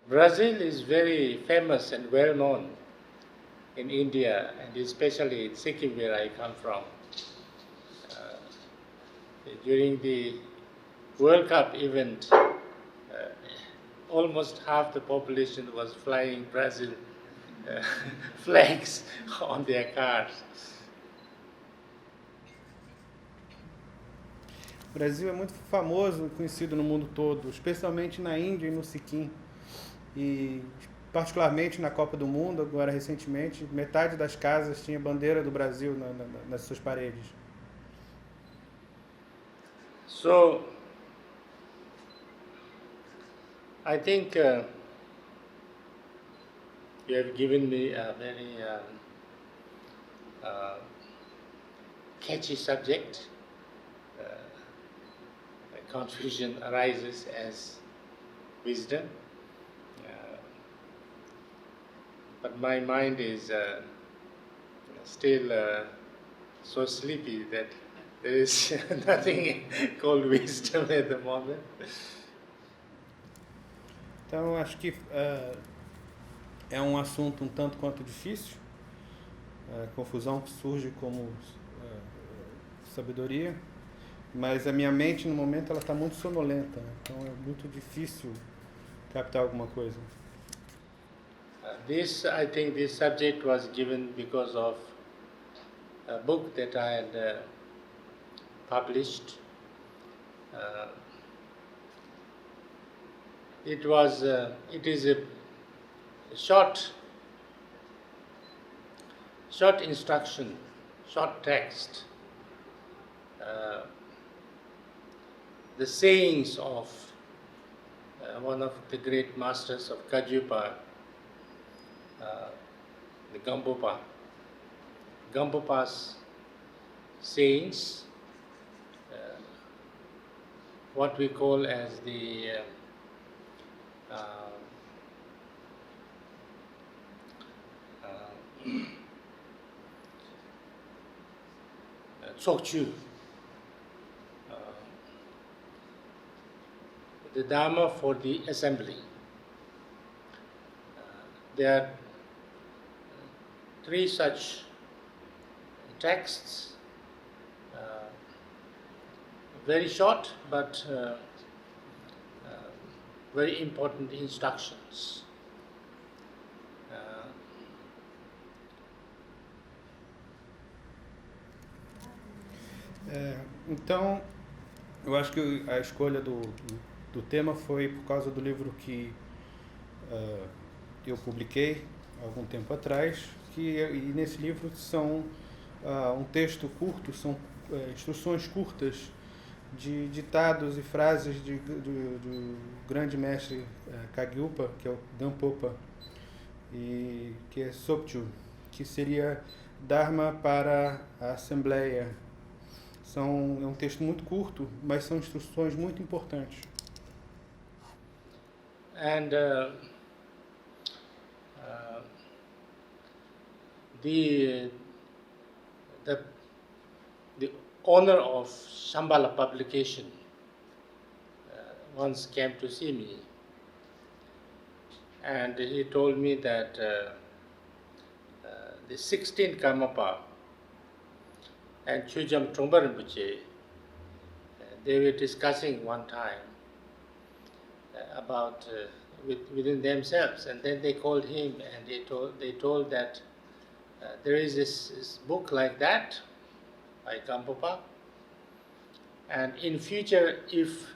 Brazil is very famous and well known in India, and especially in Sikkim, where I come from. During the World Cup event, almost half the population was flying Brazil flags on their cars. O Brasil é muito famoso e conhecido no mundo todo, especialmente na Índia e no Sikkim. E particularmente na Copa do Mundo, agora recentemente, metade das casas tinha bandeira do Brasil nas suas paredes. So, I think you have given me a very catchy subject. Confusion arises as wisdom, but my mind is still so sleepy that there is nothing called wisdom at the moment. Então, acho que é um assunto um tanto quanto difícil. A confusão surge como sabedoria, mas a minha mente, no momento, ela está muito sonolenta, né? Então é muito difícil captar alguma coisa. I think this subject was given because of a book that I had published. It is a short instruction, short text. The sayings of one of the great masters of Kagyu, the Gampopa's sayings, what we call as the Tsokchu, the Dharma for the assembly. There are 3 such texts, very short but very important instructions. Então, eu acho que a escolha do tema foi por causa do livro que eu publiquei há algum tempo atrás, e nesse livro são um texto curto, são instruções curtas de ditados e frases do grande mestre Kagyu, que é o Gampopa, e que é Sopchu, que seria Dharma para a Assembleia. É um texto muito curto, mas são instruções muito importantes. And the owner of Shambhala publication once came to see me, and he told me that the 16th Karmapa and Chujam Trungpa Rinpoche, they were discussing one time about within themselves, and then they called him and they told that there is this book like that by Gampopa, and in future if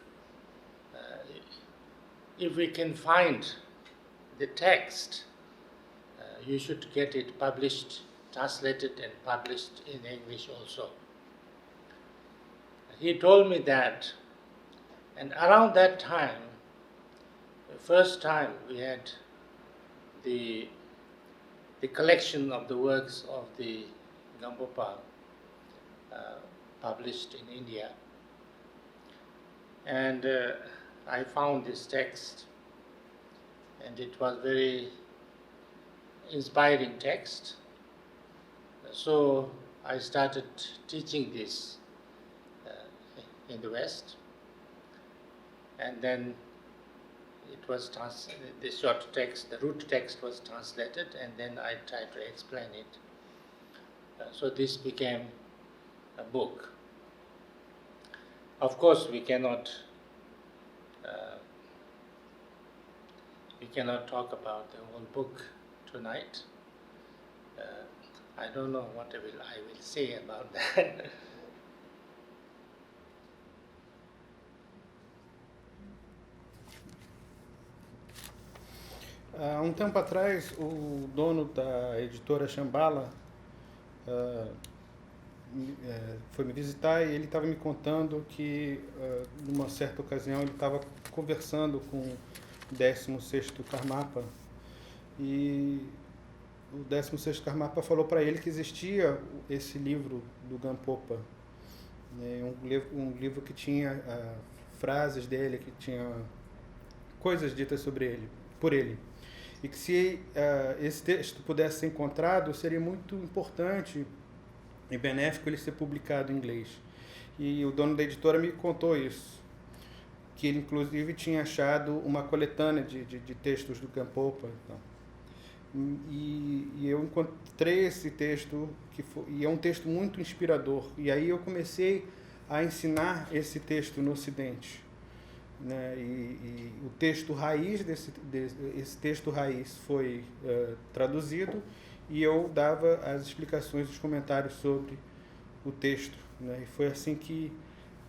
we can find the text, you should get it published, translated and published in English also. He told me that, and around that time, the first time we had the collection of the works of the Gampopa published in India, and I found this text, and it was very inspiring text. So I started teaching this in the West, and then it was the short text, the root text was translated, and then I tried to explain it. So this became a book. Of course, we cannot talk about the whole book tonight. I don't know what I will say about that. Há um tempo atrás, o dono da editora Shambhala foi me visitar e ele estava me contando que, numa certa ocasião, ele estava conversando com o 16º Karmapa e o 16º Karmapa falou para ele que existia esse livro do Gampopa, né, um livro que tinha frases dele, que tinha coisas ditas sobre ele, por ele. E que se esse texto pudesse ser encontrado, seria muito importante e benéfico ele ser publicado em inglês. E o dono da editora me contou isso, que ele inclusive tinha achado uma coletânea de textos do Gampopa. Então. E eu encontrei esse texto, e é um texto muito inspirador. E aí eu comecei a ensinar esse texto no Ocidente. Né? E o texto raiz esse texto raiz foi traduzido e eu dava as explicações, os comentários sobre o texto, né? E foi assim que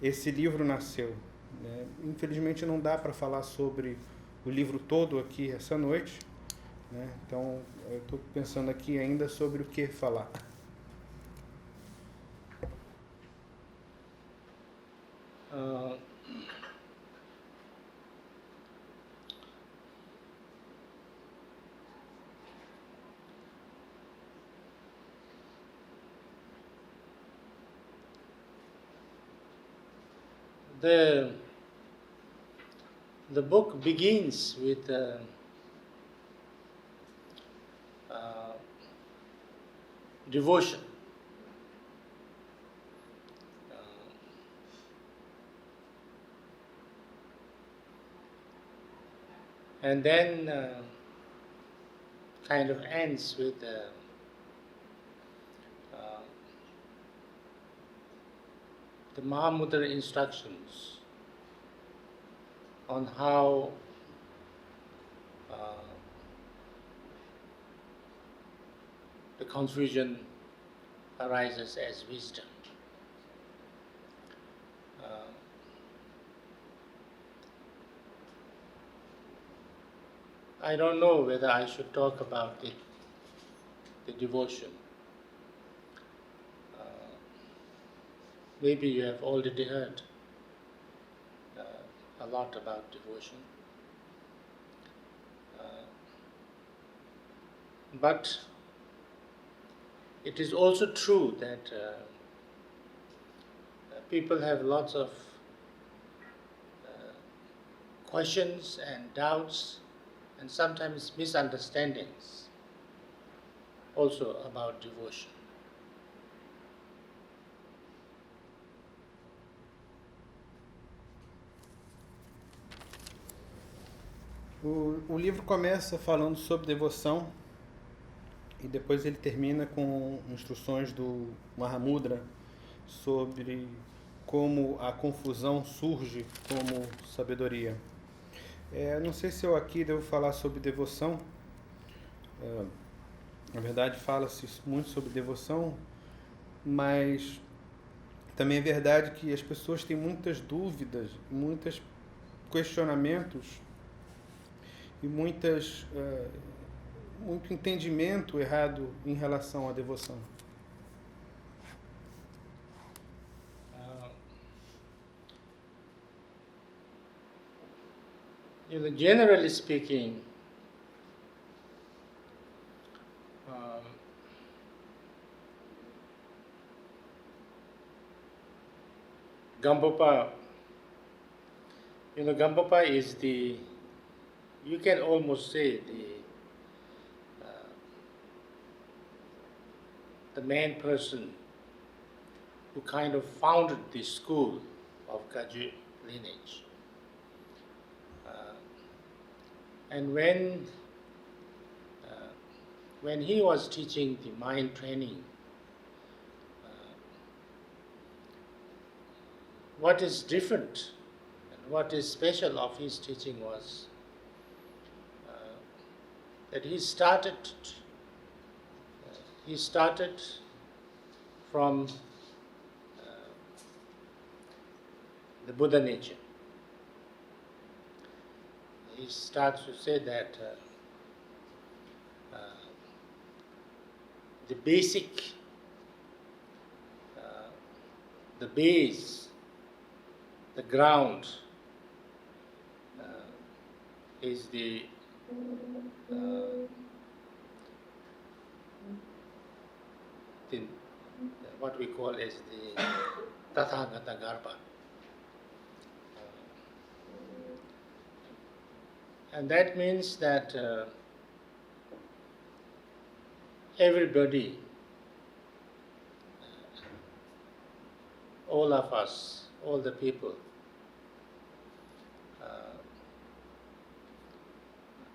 esse livro nasceu, né? Infelizmente não dá para falar sobre o livro todo aqui essa noite, né? Então eu estou pensando aqui ainda sobre o que falar. The book begins with devotion. And then kind of ends with the Mahamudra instructions on how the confusion arises as wisdom. I don't know whether I should talk about the devotion. Maybe you have already heard a lot about devotion. But it is also true that people have lots of questions and doubts and sometimes misunderstandings also about devotion. O livro começa falando sobre devoção e depois ele termina com instruções do Mahamudra sobre como a confusão surge como sabedoria. Não sei se eu aqui devo falar sobre devoção. Na verdade, fala-se muito sobre devoção, mas também é verdade que as pessoas têm muitas dúvidas, muitos questionamentos e muito entendimento errado em relação à devoção. Generally speaking, Gampopa, Gampopa is you can almost say the main person who kind of founded the school of Kagyu lineage. And when he was teaching the mind training, what is different and what is special of his teaching was that he started from the Buddha nature. He starts to say that the basic, the base, the ground is the what we call as the Tathagata Garbha. And that means that everybody, all of us, all the people,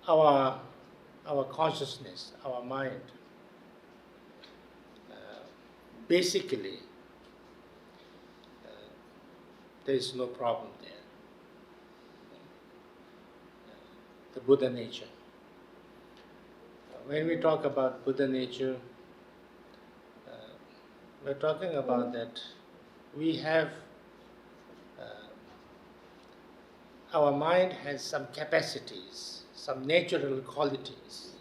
our consciousness, our mind, basically, there is no problem there. The Buddha nature. When we talk about Buddha nature, we're talking about that we have, our mind has some capacities, some natural qualities.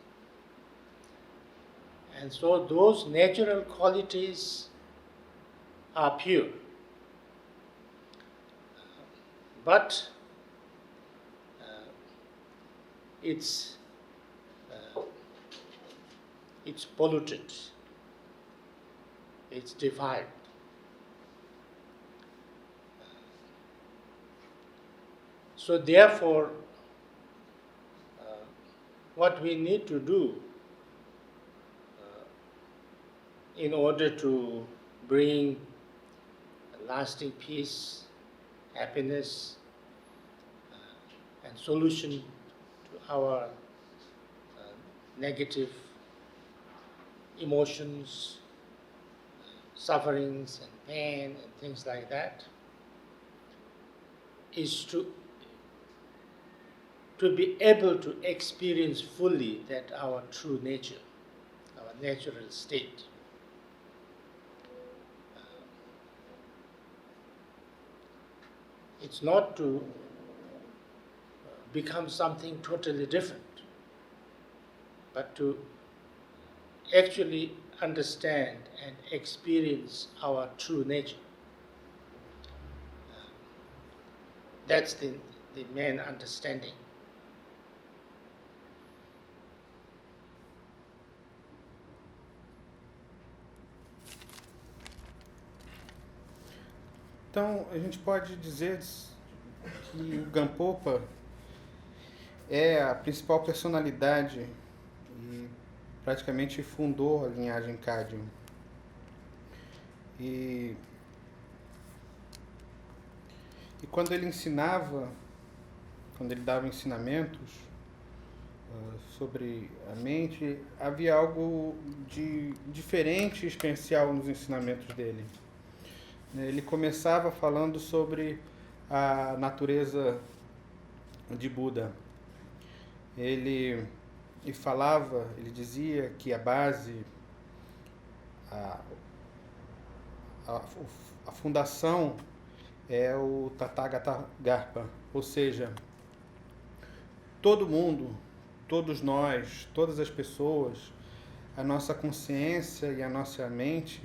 And so those natural qualities are pure. But it's polluted, it's defiled. So therefore, what we need to do in order to bring lasting peace, happiness, and solution to our negative emotions, sufferings and pain and things like that, is to be able to experience fully that our true nature, our natural state. It's not to become something totally different, but to actually understand and experience our true nature. That's the main understanding. Então, a gente pode dizer que o Karmapa é a principal personalidade e praticamente fundou a linhagem Kagyu. E quando ele ensinava, quando ele dava ensinamentos sobre a mente, havia algo de diferente e especial nos ensinamentos dele. Ele começava falando sobre a natureza de Buda. Ele dizia que a base, a fundação é o Tathagata Garbha, ou seja, todo mundo, todos nós, todas as pessoas, a nossa consciência e a nossa mente,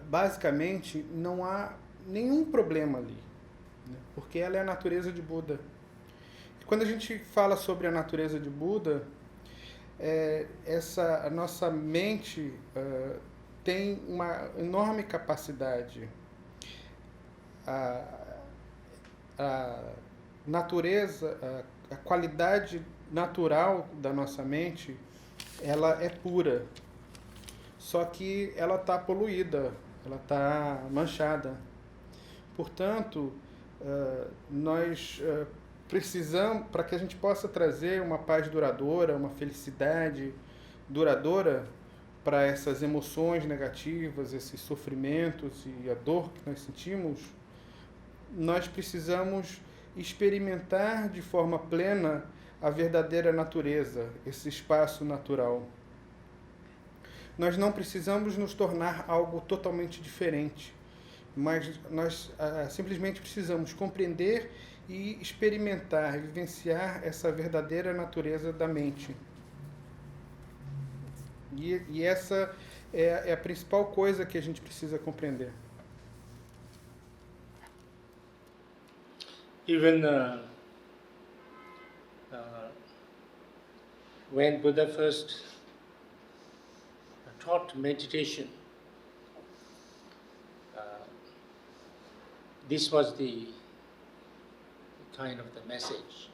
basicamente não há nenhum problema ali, né? Porque ela é a natureza de Buda. E quando a gente fala sobre a natureza de Buda, a nossa mente tem uma enorme capacidade. A natureza, a qualidade natural da nossa mente, ela é pura, só que ela está poluída, ela está manchada. Portanto, nós precisamos, para que a gente possa trazer uma paz duradoura, uma felicidade duradoura para essas emoções negativas, esses sofrimentos e a dor que nós sentimos, nós precisamos experimentar de forma plena a verdadeira natureza, esse espaço natural. Nós não precisamos nos tornar algo totalmente diferente, mas nós simplesmente precisamos compreender e experimentar, vivenciar essa verdadeira natureza da mente. E essa é a principal coisa que a gente precisa compreender. Even when Buddha first taught meditation, this was the kind of the message.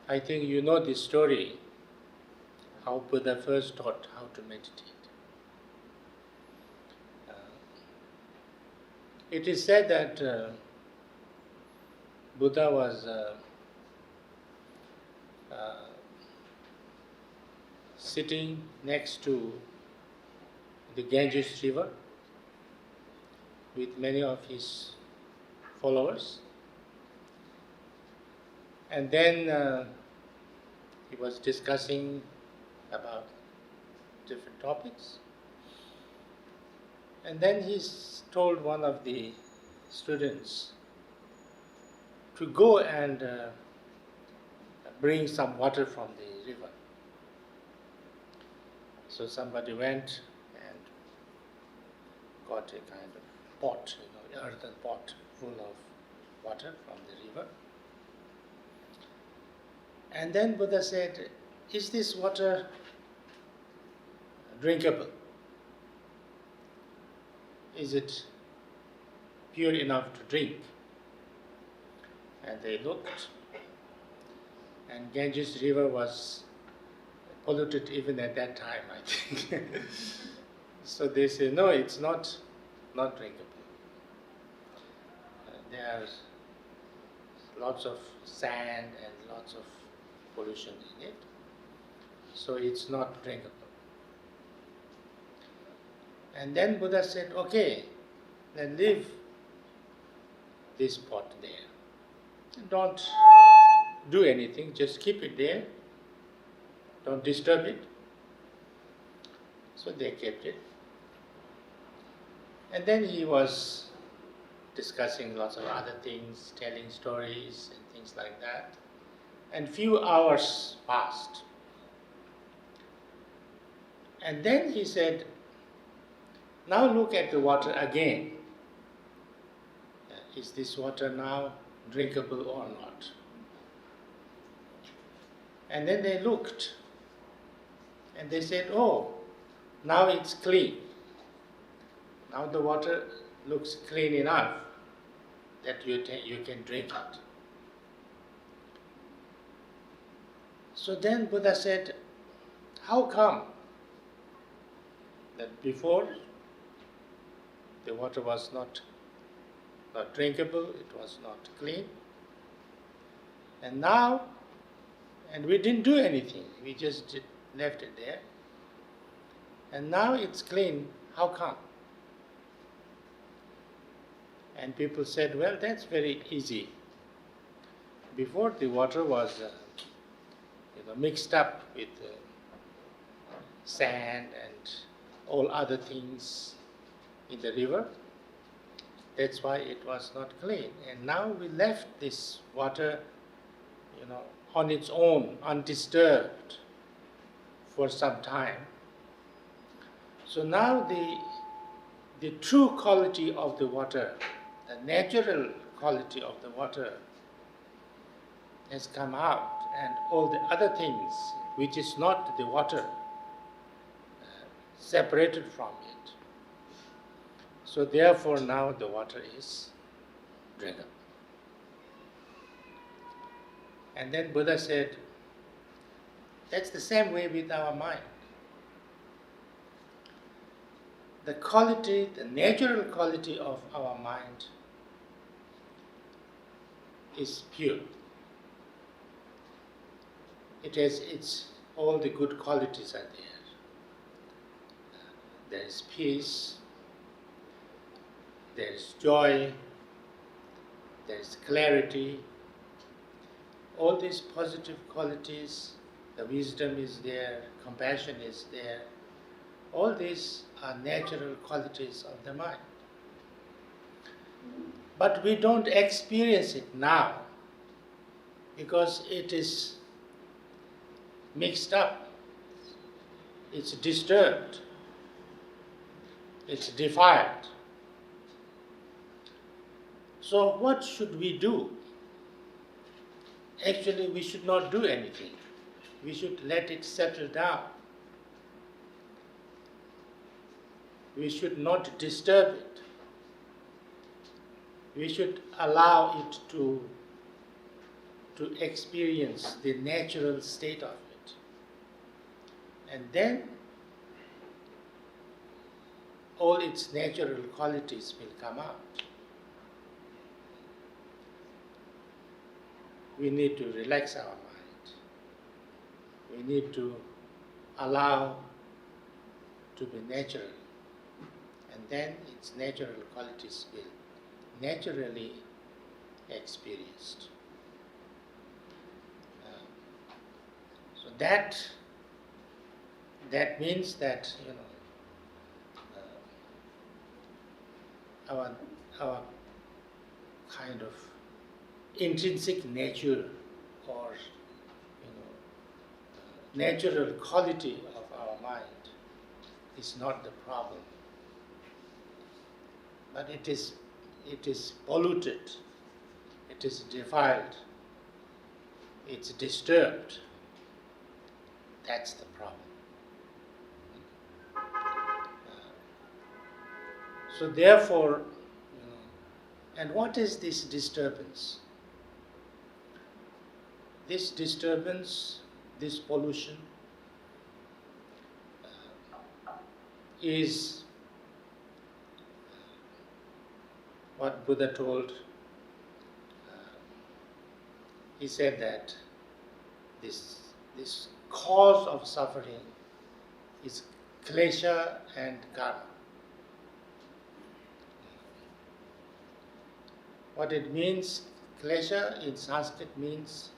I think you know this story, how Buddha first taught how to meditate. It is said that Buddha was sitting next to the Ganges river with many of his followers, and then he was discussing about different topics, and then he told one of the students to go and bring some water from the river. So somebody went and got a kind of pot, earthen pot full of water from the river. And then Buddha said, "Is this water drinkable? Is it pure enough to drink?" And they looked, and Ganges river was polluted even at that time, I think. So they say, "No, it's not drinkable. There's lots of sand and lots of pollution in it, so it's not drinkable." And then Buddha said, "Okay, then leave this pot there. Don't do anything, just keep it there. Don't disturb it." So they kept it. And then he was discussing lots of other things, telling stories and things like that. And few hours passed. And then he said, "Now look at the water again. Is this water now drinkable or not?" And then they looked, and they said, "Oh, now it's clean. Now the water looks clean enough that you can drink it." So then Buddha said, "How come that before the water was not drinkable, it was not clean, and now, and we didn't do anything, we just left it there, and now it's clean, how come?" And people said, "Well, that's very easy. Before the water was mixed up with sand and all other things in the river. That's why it was not clean. And now we left this water, on its own, undisturbed, for some time. So now the true quality of the water, the natural quality of the water, has come out, and all the other things, which is not the water, separated from it. So therefore now the water is drinkable." And then Buddha said, that's the same way with our mind. The quality, the natural quality of our mind is pure. It has all the good qualities are there. There is peace, there is joy, there is clarity. All these positive qualities, the wisdom is there, compassion is there. All these are natural qualities of the mind. But we don't experience it now because it is mixed up, it's disturbed, it's defiled. So what should we do? Actually, we should not do anything. We should let it settle down. We should not disturb it. We should allow it to experience the natural state of it. And then all its natural qualities will come out. We need to relax our mind. We need to allow to be natural. And then its natural qualities will naturally experienced. So that means that our kind of intrinsic nature or natural quality of our mind is not the problem, but it is polluted, it is defiled, it's disturbed. That's the problem. So therefore, and what is this disturbance? This disturbance, this pollution is what Buddha told. He said that this cause of suffering is klesha and karma. What it means, klesha in Sanskrit means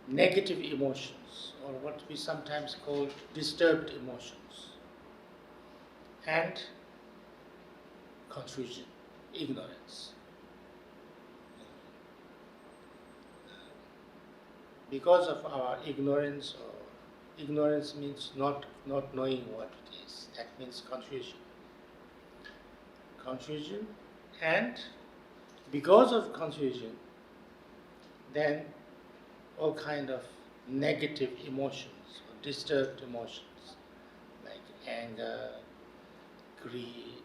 negative emotions, or what we sometimes call disturbed emotions, and confusion, ignorance. Because of our ignorance, or ignorance means not knowing what it is. That means confusion. Confusion, and because of confusion, then all kind of negative emotions, or disturbed emotions, like anger, greed,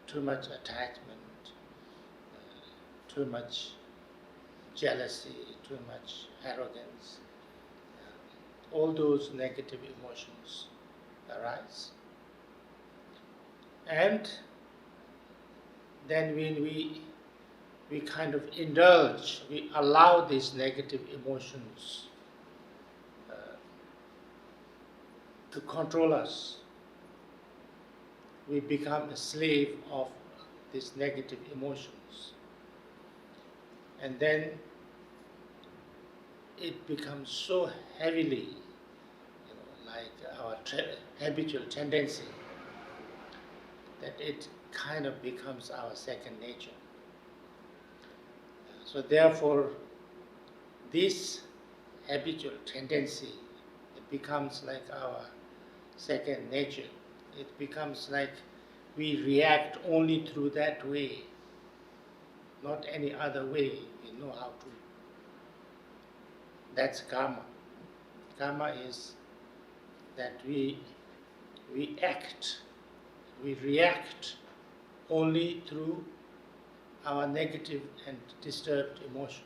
too much attachment, too much jealousy, too much arrogance, all those negative emotions arise. And then when we kind of indulge, we allow these negative emotions to control us. We become a slave of these negative emotions. And then it becomes so heavily, like our habitual tendency, that it kind of becomes our second nature. So therefore, this habitual tendency, it becomes like our second nature. It becomes like we react only through that way, not any other way we know how to. That's karma. Karma is that we act, we react only through our negative and disturbed emotions.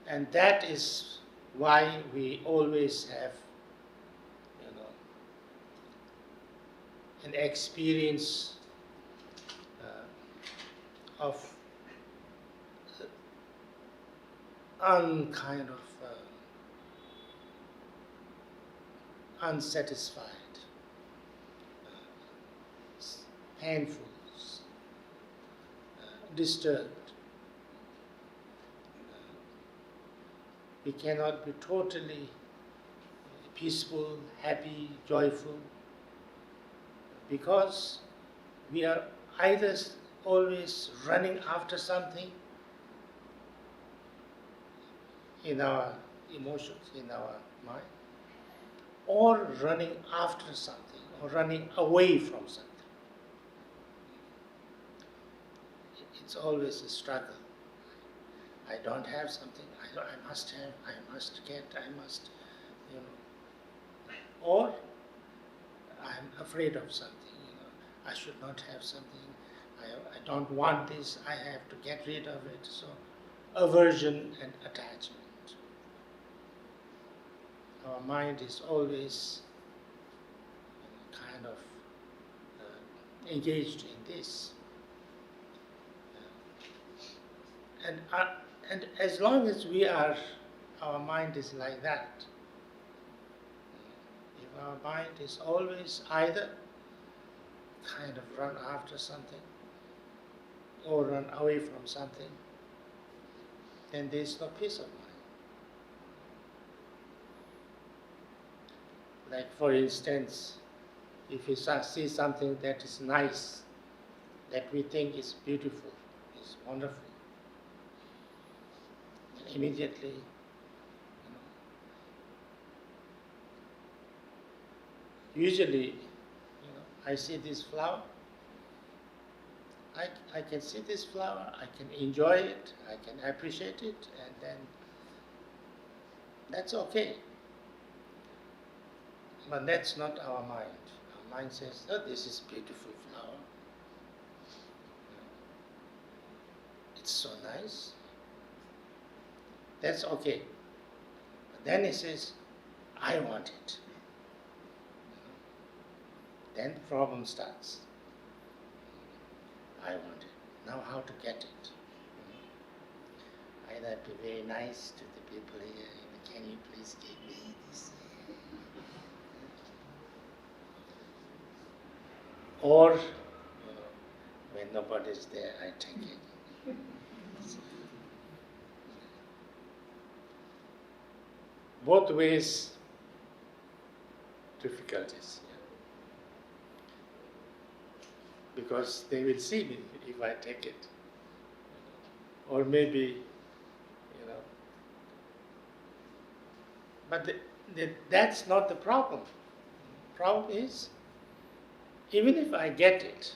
And that is why we always have an experience of unsatisfied, painful, disturbed. We cannot be totally peaceful, happy, joyful, because we are either always running after something in our emotions, in our mind, or running after something, or running away from something. It's always a struggle. I don't have something, I must have, I must get, I must, or I'm afraid of something, I should not have something, I don't want this, I have to get rid of it. So aversion and attachment. Our mind is always kind of engaged in this. And as long as our mind is like that, if our mind is always either kind of run after something or run away from something, then there is no peace of mind. Like for instance, if we see something that is nice, that we think is beautiful, is wonderful, immediately, usually, I see this flower, I can see this flower, I can enjoy it, I can appreciate it, and then that's okay. But that's not our mind. Our mind says, oh, this is a beautiful flower. It's so nice. That's okay. But then it says, I want it. Then the problem starts. I want it. Now how to get it? Either be very nice to the people here, can you please give me this? Or, when nobody's there, I take it. Both ways, difficulties. Because they will see me if I take it. Or maybe, but that's not the problem. The problem is, even if I get it,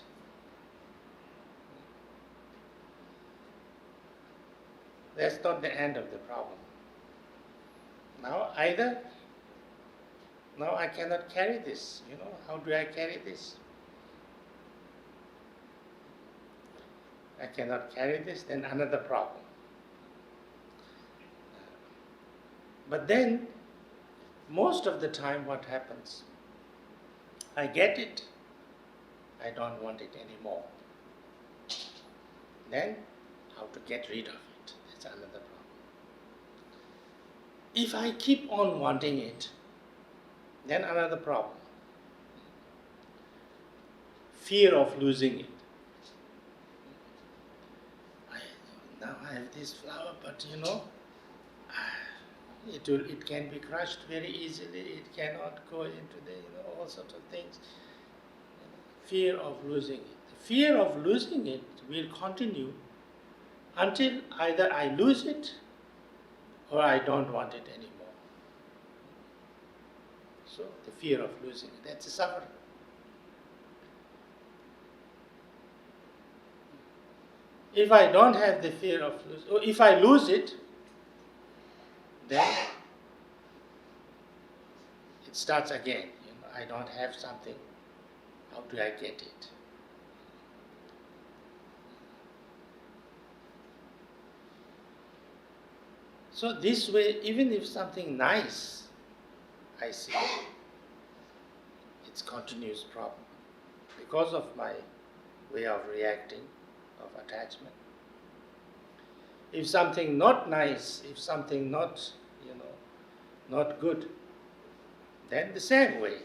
that's not the end of the problem. Now I cannot carry this, how do I carry this? I cannot carry this, then another problem. But then, most of the time what happens, I get it, I don't want it anymore. Then, how to get rid of it, that's another problem. If I keep on wanting it, then another problem. Fear of losing it. Now I have this flower, but it can be crushed very easily, it cannot go into the, all sorts of things. Fear of losing it. The fear of losing it will continue until either I lose it or I don't want it anymore. So the fear of losing it, that's a suffering. If I don't have the fear of losing, or if I lose it, then it starts again. I don't have something, how do I get it? So this way, even if something nice I see, it's continuous problem. Because of my way of reacting, of attachment. If something not nice, if something not, not good, then the same way,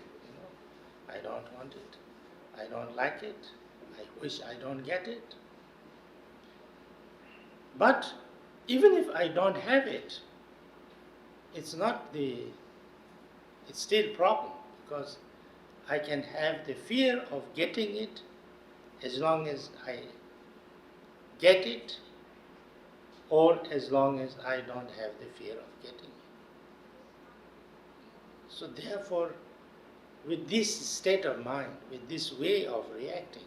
I don't want it, I don't like it, I wish I don't get it. But even if I don't have it, it's still a problem, because I can have the fear of getting it as long as I get it, or as long as I don't have the fear of getting it. So therefore, with this state of mind, with this way of reacting,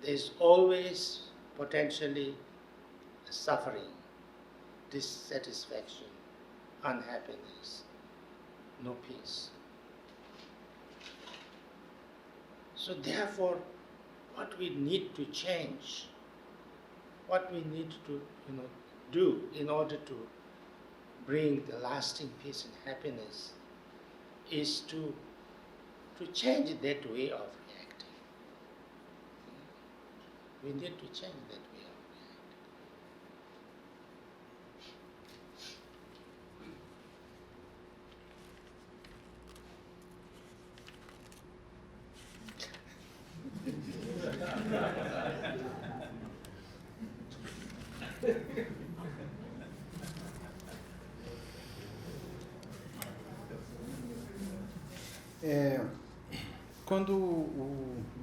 there's always potentially suffering, dissatisfaction, unhappiness, no peace. So therefore, what we need to change, what we need to do in order to bring the lasting peace and happiness is to change that way of reacting. We need to change that way of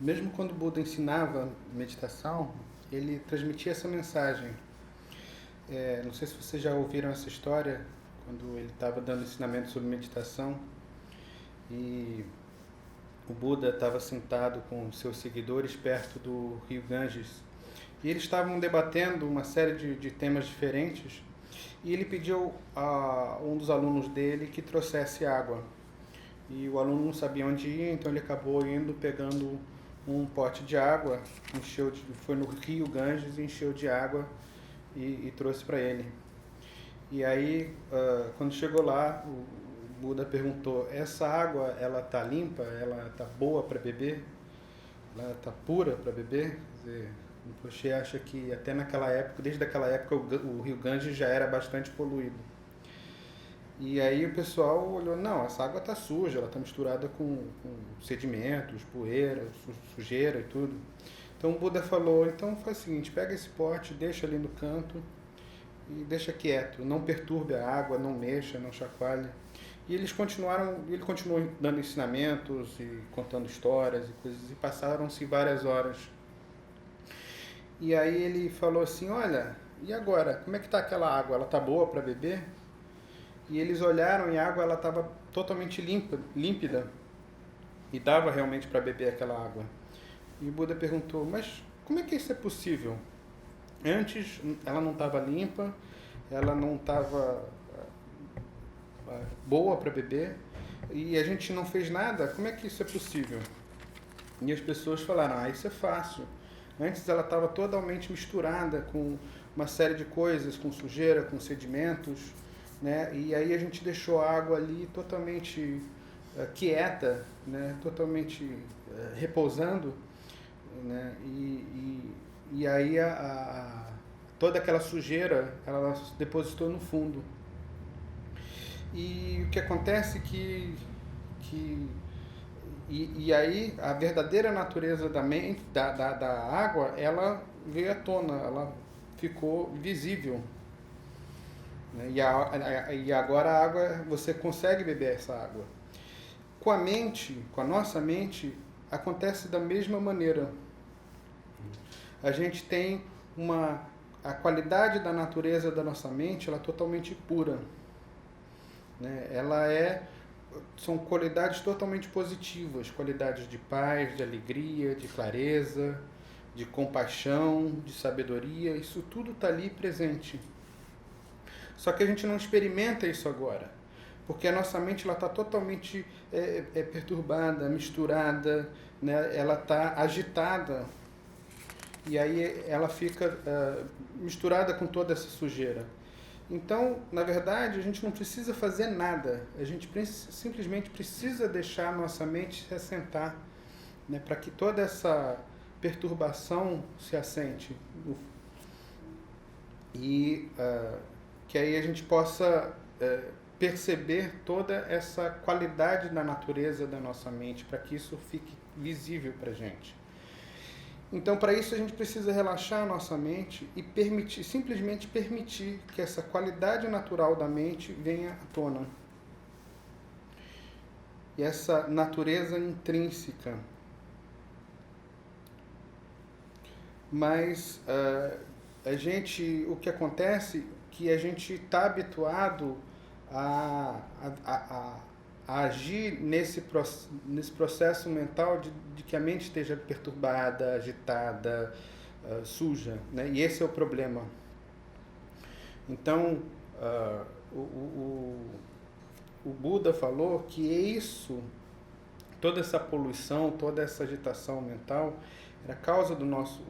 Mesmo quando o Buda ensinava meditação, ele transmitia essa mensagem. Não sei se vocês já ouviram essa história, quando ele estava dando ensinamentos sobre meditação e o Buda estava sentado com seus seguidores perto do rio Ganges e eles estavam debatendo uma série de temas diferentes e ele pediu a um dos alunos dele que trouxesse água. E o aluno não sabia onde ir, então ele acabou indo, pegando um pote de água, foi no rio Ganges, encheu de água e trouxe para ele. E aí, quando chegou lá, o Buda perguntou: essa água, ela está limpa? Ela está boa para beber? Ela está pura para beber? Quer dizer, o Rinpoche acha que até naquela época, desde aquela época, o rio Ganges já era bastante poluído. E aí o pessoal olhou: não, essa água está suja, ela está misturada com sedimentos, poeira, sujeira e tudo. Então o Buda falou: então faz o seguinte, pega esse pote, deixa ali no canto e deixa quieto, não perturbe a água, não mexa, não chacoalhe. E ele continuou dando ensinamentos e contando histórias e coisas, e passaram-se várias horas. E aí ele falou assim: olha, e agora, como é que está aquela água? Ela está boa para beber? E eles olharam e a água estava totalmente límpida e dava realmente para beber aquela água. E o Buda perguntou: mas como é que isso é possível? Antes ela não estava limpa, ela não estava boa para beber e a gente não fez nada, como é que isso é possível? E as pessoas falaram: isso é fácil. Antes ela estava totalmente misturada com uma série de coisas, com sujeira, com sedimentos, né? E aí a gente deixou a água ali totalmente quieta, né? Totalmente repousando, né? E aí toda aquela sujeira ela depositou no fundo. E o que acontece e aí a verdadeira natureza da água, ela veio à tona, ela ficou visível. E agora a água, você consegue beber essa água. Com a mente, com a nossa mente, acontece da mesma maneira. A gente tem a qualidade da natureza da nossa mente, ela é totalmente pura, né? São qualidades totalmente positivas, qualidades de paz, de alegria, de clareza, de compaixão, de sabedoria, isso tudo está ali presente. Só que a gente não experimenta isso agora, porque a nossa mente está totalmente perturbada, misturada, né? Ela está agitada, e aí ela fica misturada com toda essa sujeira. Então, na verdade, a gente não precisa fazer nada, a gente simplesmente precisa deixar a nossa mente se assentar, né? Para que toda essa perturbação se assente e que aí a gente possa perceber toda essa qualidade da natureza da nossa mente, para que isso fique visível para a gente. Então, para isso, a gente precisa relaxar a nossa mente e simplesmente permitir que essa qualidade natural da mente venha à tona. E essa natureza intrínseca. Mas o que acontece é que a gente está habituado a agir nesse processo mental de que a mente esteja perturbada, agitada, suja, né? E esse é o problema. Então, o Buda falou que toda essa poluição, toda essa agitação mental, era causa do nosso...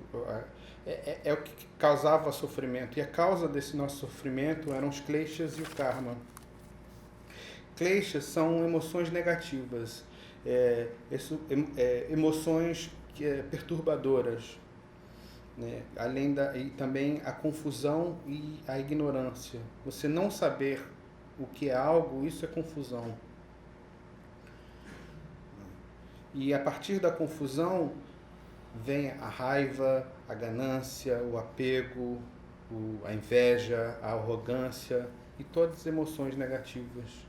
É o que causava sofrimento. E a causa desse nosso sofrimento eram os kleshas e o karma. Kleshas são emoções negativas, emoções perturbadoras, né? E também a confusão e a ignorância. Você não saber o que é algo, isso é confusão. E a partir da confusão vem a raiva, a ganância, o apego, a inveja, a arrogância e todas as emoções negativas.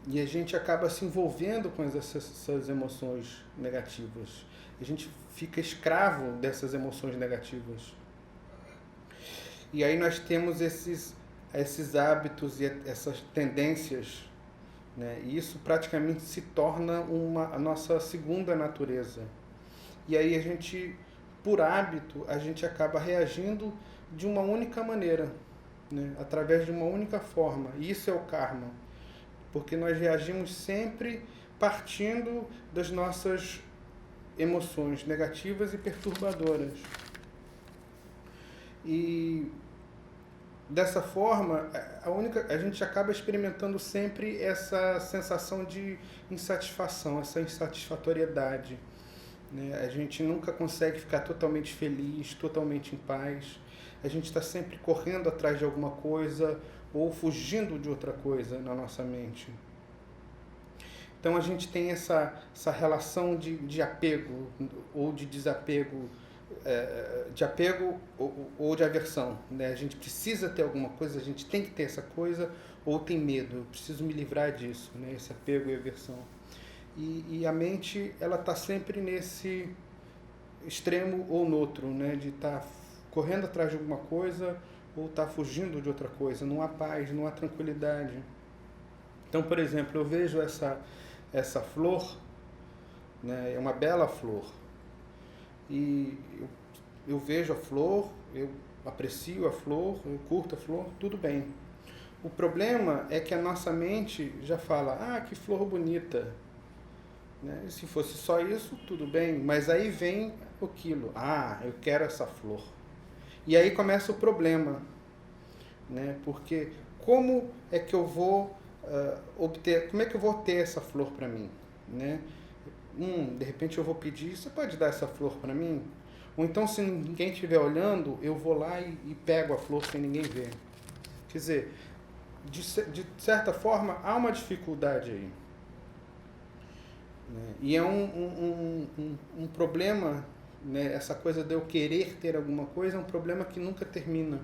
E a gente acaba se envolvendo com essas emoções negativas. A gente fica escravo dessas emoções negativas. E aí nós temos esses hábitos e essas tendências, né? E isso praticamente se torna a nossa segunda natureza. E aí a gente, por hábito, a gente acaba reagindo de uma única maneira, né? Através de uma única forma. E isso é o karma. Porque nós reagimos sempre partindo das nossas emoções negativas e perturbadoras. E dessa forma, a gente acaba experimentando sempre essa sensação de insatisfação, essa insatisfatoriedade, né? A gente nunca consegue ficar totalmente feliz, totalmente em paz. A gente está sempre correndo atrás de alguma coisa ou fugindo de outra coisa na nossa mente. Então a gente tem essa relação de apego ou de desapego, de apego ou de aversão, né? A gente precisa ter alguma coisa, a gente tem que ter essa coisa, ou tem medo, eu preciso me livrar disso, né? Esse apego e aversão. E a mente, ela está sempre nesse extremo ou no outro, né? De estar correndo atrás de alguma coisa ou estar fugindo de outra coisa. Não há paz, não há tranquilidade. Então, por exemplo, eu vejo essa flor, né? É uma bela flor. E eu vejo a flor, eu aprecio a flor, eu curto a flor, tudo bem. O problema é que a nossa mente já fala, que flor bonita. Né? Se fosse só isso, tudo bem. Mas aí vem aquilo, eu quero essa flor. E aí começa o problema, né? Porque como é que eu vou como é que eu vou ter essa flor para mim, né? De repente eu vou pedir, você pode dar essa flor para mim? Ou então, se ninguém estiver olhando, eu vou lá e pego a flor sem ninguém ver. Quer dizer, de certa forma, há uma dificuldade aí, né? E é um problema, né? Essa coisa de eu querer ter alguma coisa é um problema que nunca termina.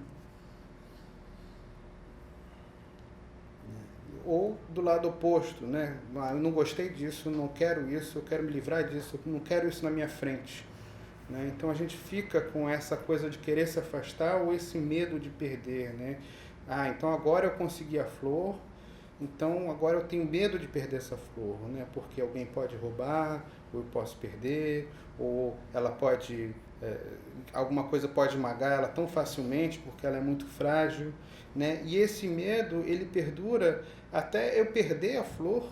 Ou do lado oposto, né? Eu não gostei disso, não quero isso, eu quero me livrar disso, eu não quero isso na minha frente, né? Então a gente fica com essa coisa de querer se afastar ou esse medo de perder, né? Então agora eu consegui a flor, então agora eu tenho medo de perder essa flor, né? Porque alguém pode roubar, ou eu posso perder, ou ela pode... alguma coisa pode esmagar ela tão facilmente porque ela é muito frágil, né? E esse medo, ele perdura até eu perder a flor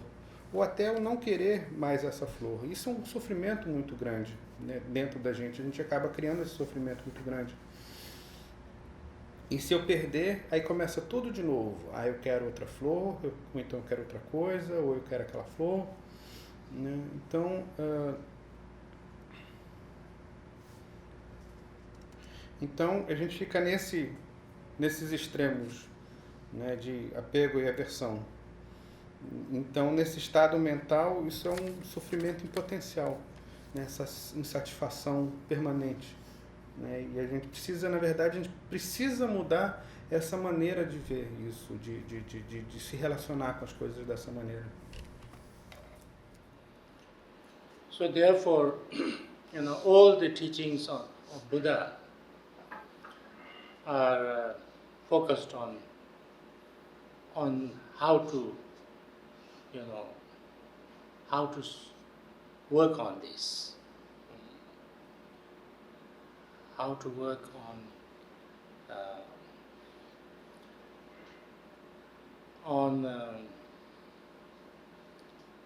ou até eu não querer mais essa flor. Isso é um sofrimento muito grande, né? Dentro da gente. A gente acaba criando esse sofrimento muito grande. E se eu perder, aí começa tudo de novo. Eu quero outra flor, ou então eu quero outra coisa, ou eu quero aquela flor, né? Então, Então, a gente fica nesses extremos, né, de apego e aversão. Então, nesse estado mental, isso é um sofrimento em potencial, né, essa insatisfação permanente. Né, e a gente precisa, na verdade, a gente precisa mudar essa maneira de ver isso, de se relacionar com as coisas dessa maneira. So therefore, all the teachings of Buddha are focused on how to, how to work on this, how to work on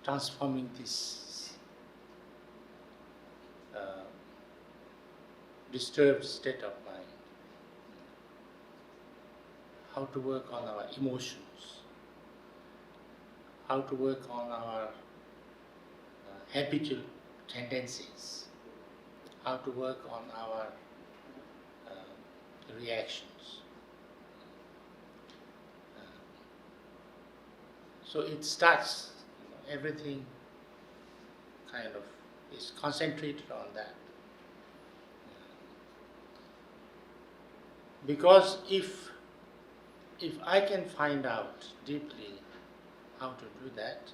transforming this disturbed state of mind, how to work on our emotions, how to work on our habitual tendencies, how to work on our reactions. So it starts, everything kind of is concentrated on that. Because if I can find out deeply how to do that,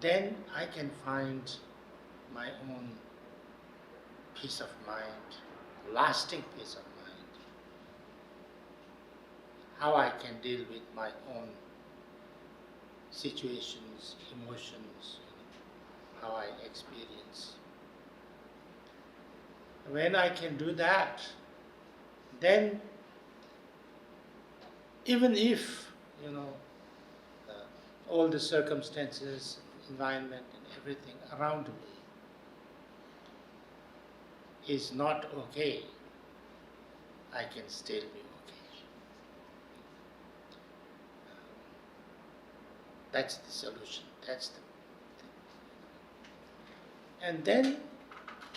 then I can find my own peace of mind, lasting peace of mind, how I can deal with my own situations, emotions, how I experience. When I can do that, then even if, all the circumstances, environment and everything around me is not okay, I can still be okay. That's the solution, that's the thing. And then,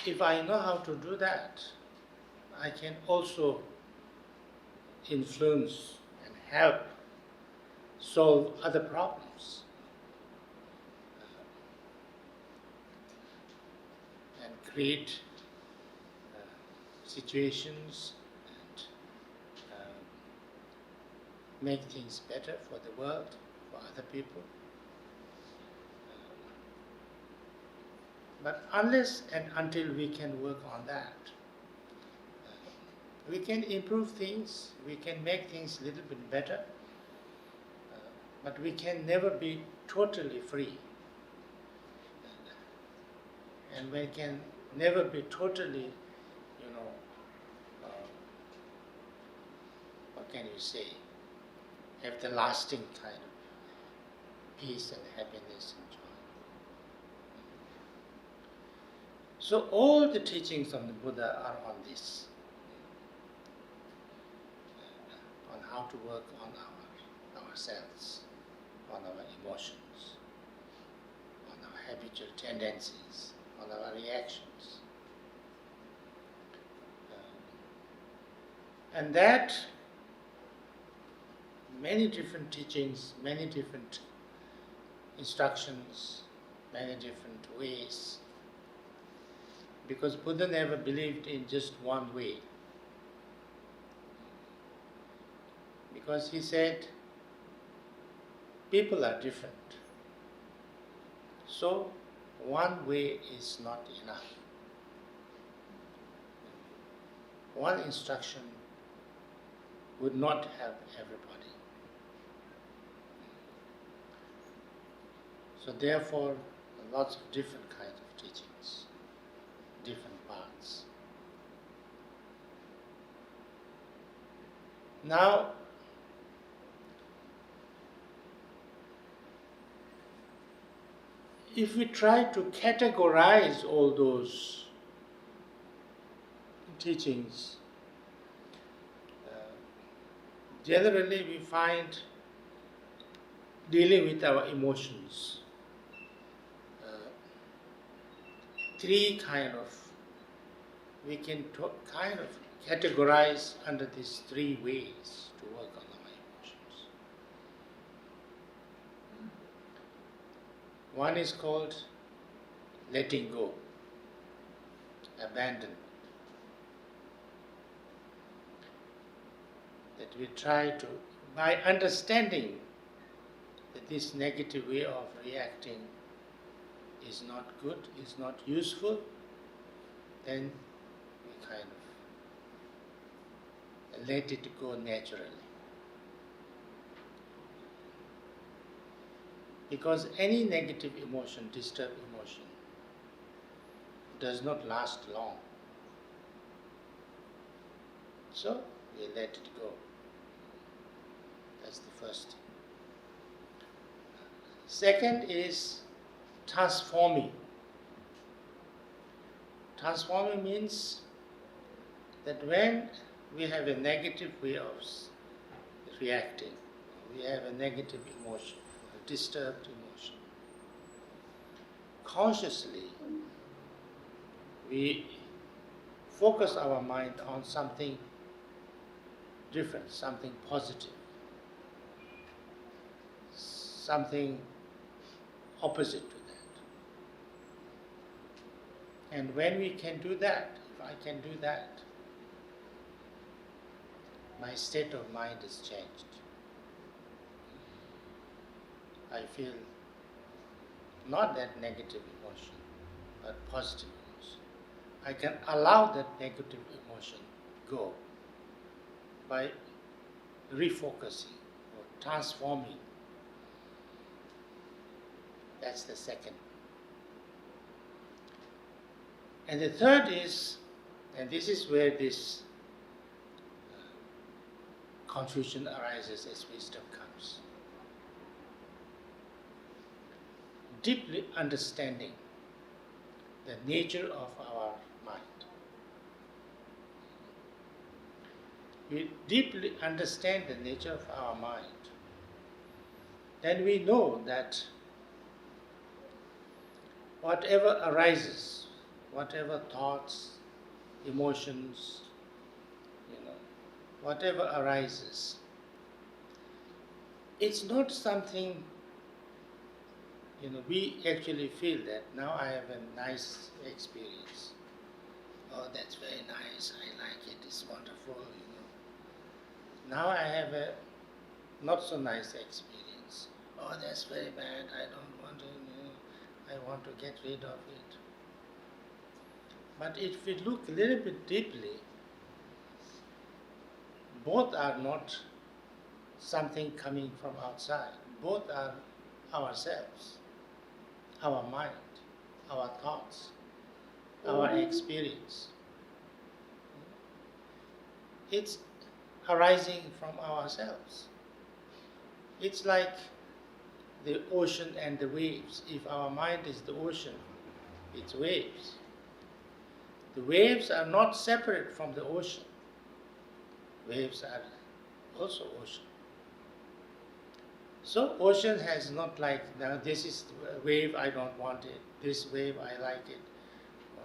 if I know how to do that, I can also influence and help solve other problems and create situations and make things better for the world, for other people. But unless and until we can work on that, we can improve things, we can make things a little bit better, but we can never be totally free. And we can never be totally, what can you say, have the lasting kind of peace and happiness and joy. So all the teachings of the Buddha are on this. On how to work on ourselves, on our emotions, on our habitual tendencies, on our reactions. And that, many different teachings, many different instructions, many different ways, because Buddha never believed in just one way. Because he said, people are different. So, one way is not enough. One instruction would not help everybody. So therefore, lots of different kinds of teachings, different paths. Now, if we try to categorize all those teachings, generally we find dealing with our emotions, three kind of we can kind of categorize under these three ways to work on our emotions. One is called letting go, abandonment. That we try to, by understanding that this negative way of reacting is not good, is not useful, then we kind of let it go naturally. Because any negative emotion, disturbed emotion, does not last long. So we let it go. That's the first thing. Second is transforming. Transforming means that when we have a negative way of reacting, we have a negative emotion, a disturbed emotion, consciously we focus our mind on something different, something positive, something opposite to that. And when we can do that, if I can do that, my state of mind is changed. I feel not that negative emotion, but positive emotion. I can allow that negative emotion go by refocusing or transforming. That's the second. And the third is, and this is where this confusion arises as wisdom comes. Deeply understanding the nature of our mind. We deeply understand the nature of our mind, then we know that whatever arises, whatever thoughts, emotions, whatever arises, it's not something, we actually feel that now I have a nice experience. Oh, that's very nice, I like it, it's wonderful, Now I have a not so nice experience. Oh, that's very bad, I don't want to, I want to get rid of it. But if we look a little bit deeply, both are not something coming from outside. Both are ourselves, our mind, our thoughts, our experience. It's arising from ourselves. It's like the ocean and the waves. If our mind is the ocean, it's waves. The waves are not separate from the ocean. Waves are also ocean. So ocean has not like, now this is a wave, I don't want it. This wave, I like it.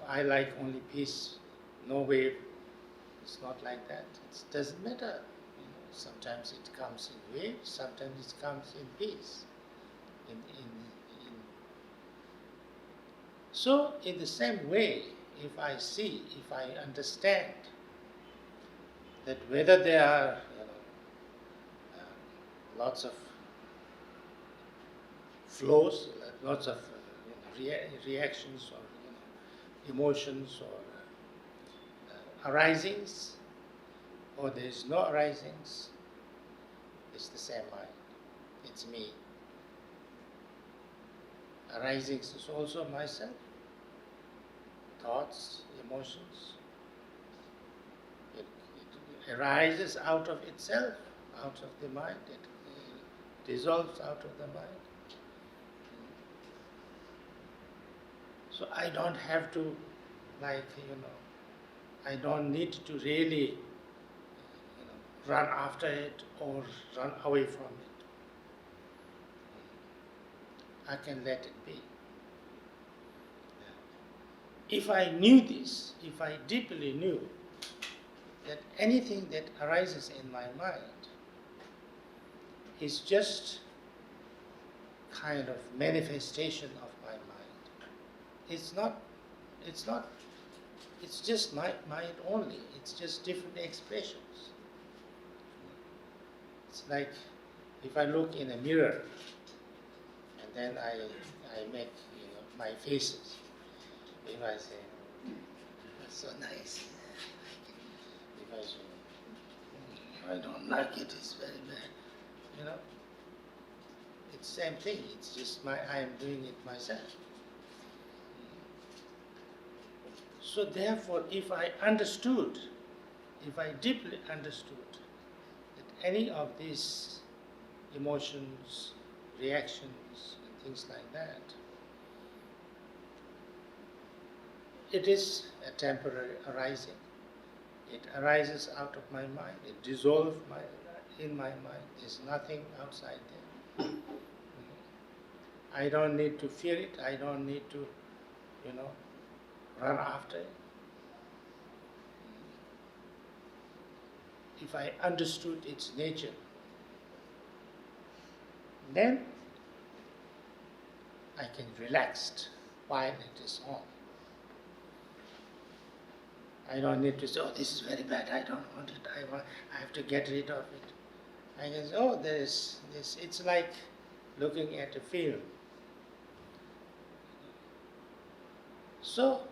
I like only peace, no wave. It's not like that. It doesn't matter. Sometimes it comes in waves, sometimes it comes in peace. So in the same way, if I understand that whether there are lots of flows, lots of reactions or emotions or arisings, or there is no arisings, it's the same mind. It's me. Arisings is also myself. Thoughts, emotions. It arises out of itself, out of the mind. It dissolves out of the mind. So I don't have to, I don't need to really, run after it or run away from it. I can let it be. if I knew this, if I deeply knew that anything that arises in my mind is just kind of manifestation of my mind. It's just my mind only. It's just different expressions. It's like if I look in a mirror and then I make my faces. If I say, that's so nice, if I say, I don't like it, it's very bad, it's the same thing, it's just I am doing it myself. So therefore, if I deeply understood that any of these emotions, reactions, and things like that, it is a temporary arising. It arises out of my mind. It dissolves in my mind. There's nothing outside there. I don't need to fear it. I don't need to, run after it. If I understood its nature, then I can relax while it is on. I don't need to say, oh, this is very bad, I don't want it, I have to get rid of it. I can say, oh, there is this. It's like looking at a film. So,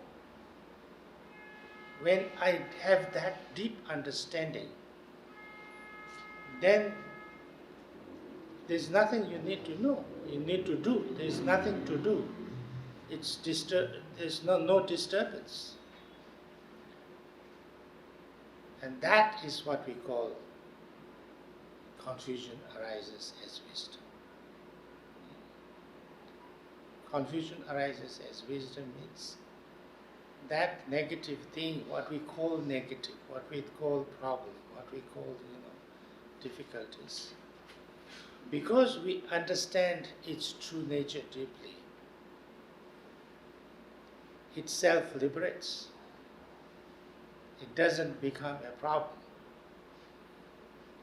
when I have that deep understanding, then there's nothing you need to know, you need to do. There's nothing to do. There's no disturbance. And that is what we call confusion arises as wisdom. Confusion arises as wisdom means that negative thing, what we call negative, what we call problem, what we call, difficulties. Because we understand its true nature deeply, it self-liberates. It doesn't become a problem.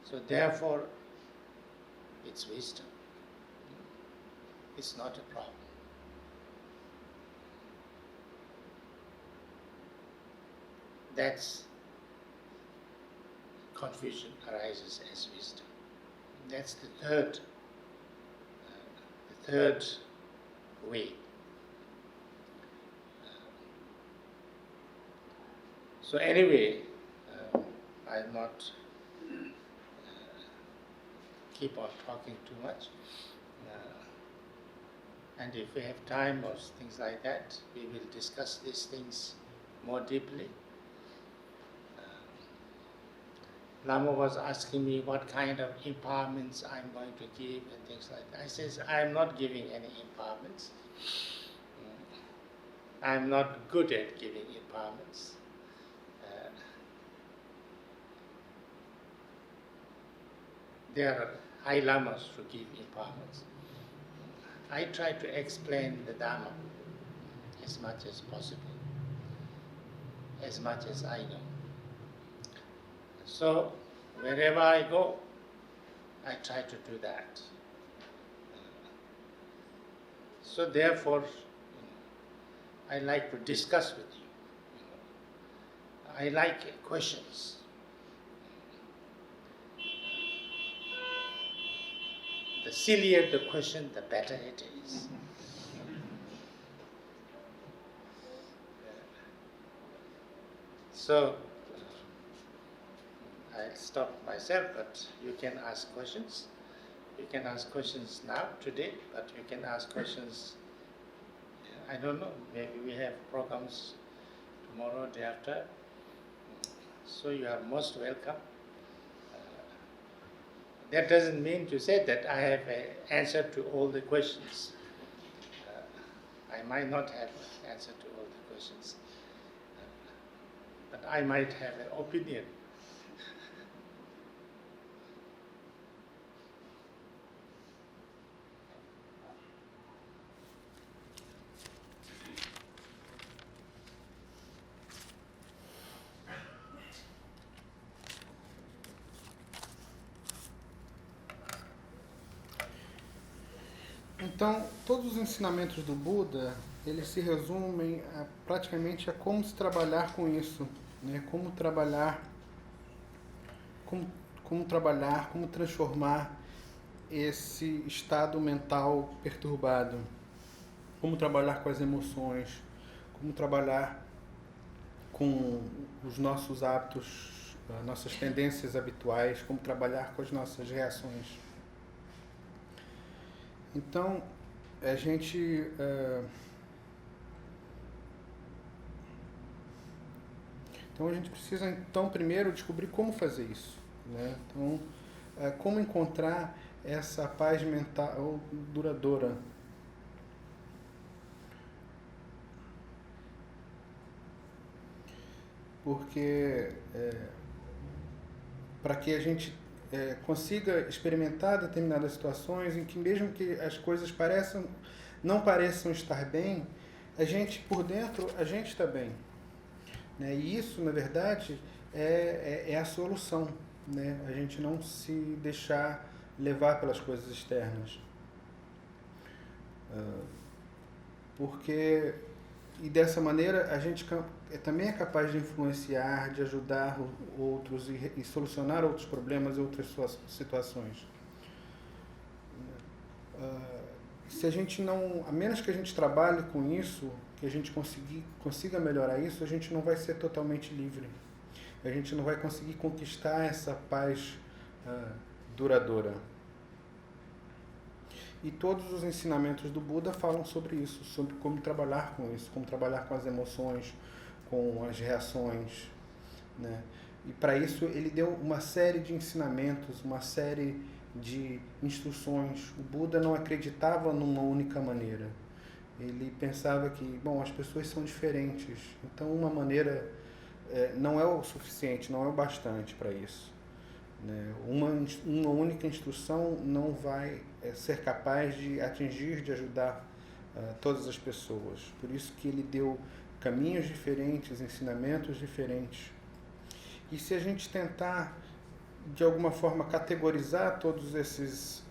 So therefore, it's wisdom. It's not a problem. That's confusion arises as wisdom. That's the third way. So anyway, I'll not keep on talking too much. And if we have time or things like that, we will discuss these things more deeply. Lama was asking me what kind of empowerments I'm going to give and things like that. I says, I'm not giving any empowerments. I'm not good at giving empowerments. There are high lamas who give empowerments. I try to explain the Dharma as much as possible, as much as I know. So, wherever I go, I try to do that. So therefore, I like to discuss with you. I like questions. The sillier the question, the better it is. So, I'll stop myself, but you can ask questions. You can ask questions now, today, but you can ask questions, I don't know, maybe we have programs tomorrow, day after. So you are most welcome. That doesn't mean to say that I have an answer to all the questions. I might not have an answer to all the questions, but I might have an opinion. Então, todos os ensinamentos do Buda, eles se resumem praticamente a como se trabalhar com isso, né? Como trabalhar, como transformar esse estado mental perturbado, como trabalhar com as emoções, como trabalhar com os nossos hábitos, nossas tendências habituais, como trabalhar com as nossas reações. Então, a gente precisa, então, primeiro descobrir como fazer isso, né? Então, como encontrar essa paz mental duradoura. Porque para que a gente consiga experimentar determinadas situações em que, mesmo que as coisas não pareçam estar bem, a gente, por dentro, a gente está bem, né? E isso, na verdade, é a solução, né? A gente não se deixar levar pelas coisas externas. Porque, e dessa maneira, a gente também é capaz de influenciar, de ajudar outros e solucionar outros problemas e outras situações. Se a gente não, a menos que a gente trabalhe com isso, que a gente consiga melhorar isso, a gente não vai ser totalmente livre. A gente não vai conseguir conquistar essa paz duradoura. E todos os ensinamentos do Buda falam sobre isso, sobre como trabalhar com isso, como trabalhar com as emoções, com as reações, né? E para isso ele deu uma série de ensinamentos, uma série de instruções. O Buda não acreditava numa única maneira. Ele pensava que, bom, as pessoas são diferentes, então uma maneira não é o suficiente, não é o bastante para isso, né? Uma única instrução não vai ser capaz de atingir, de ajudar todas as pessoas. Por isso que ele deu caminhos diferentes, ensinamentos diferentes. E se a gente tentar, de alguma forma, categorizar todos esses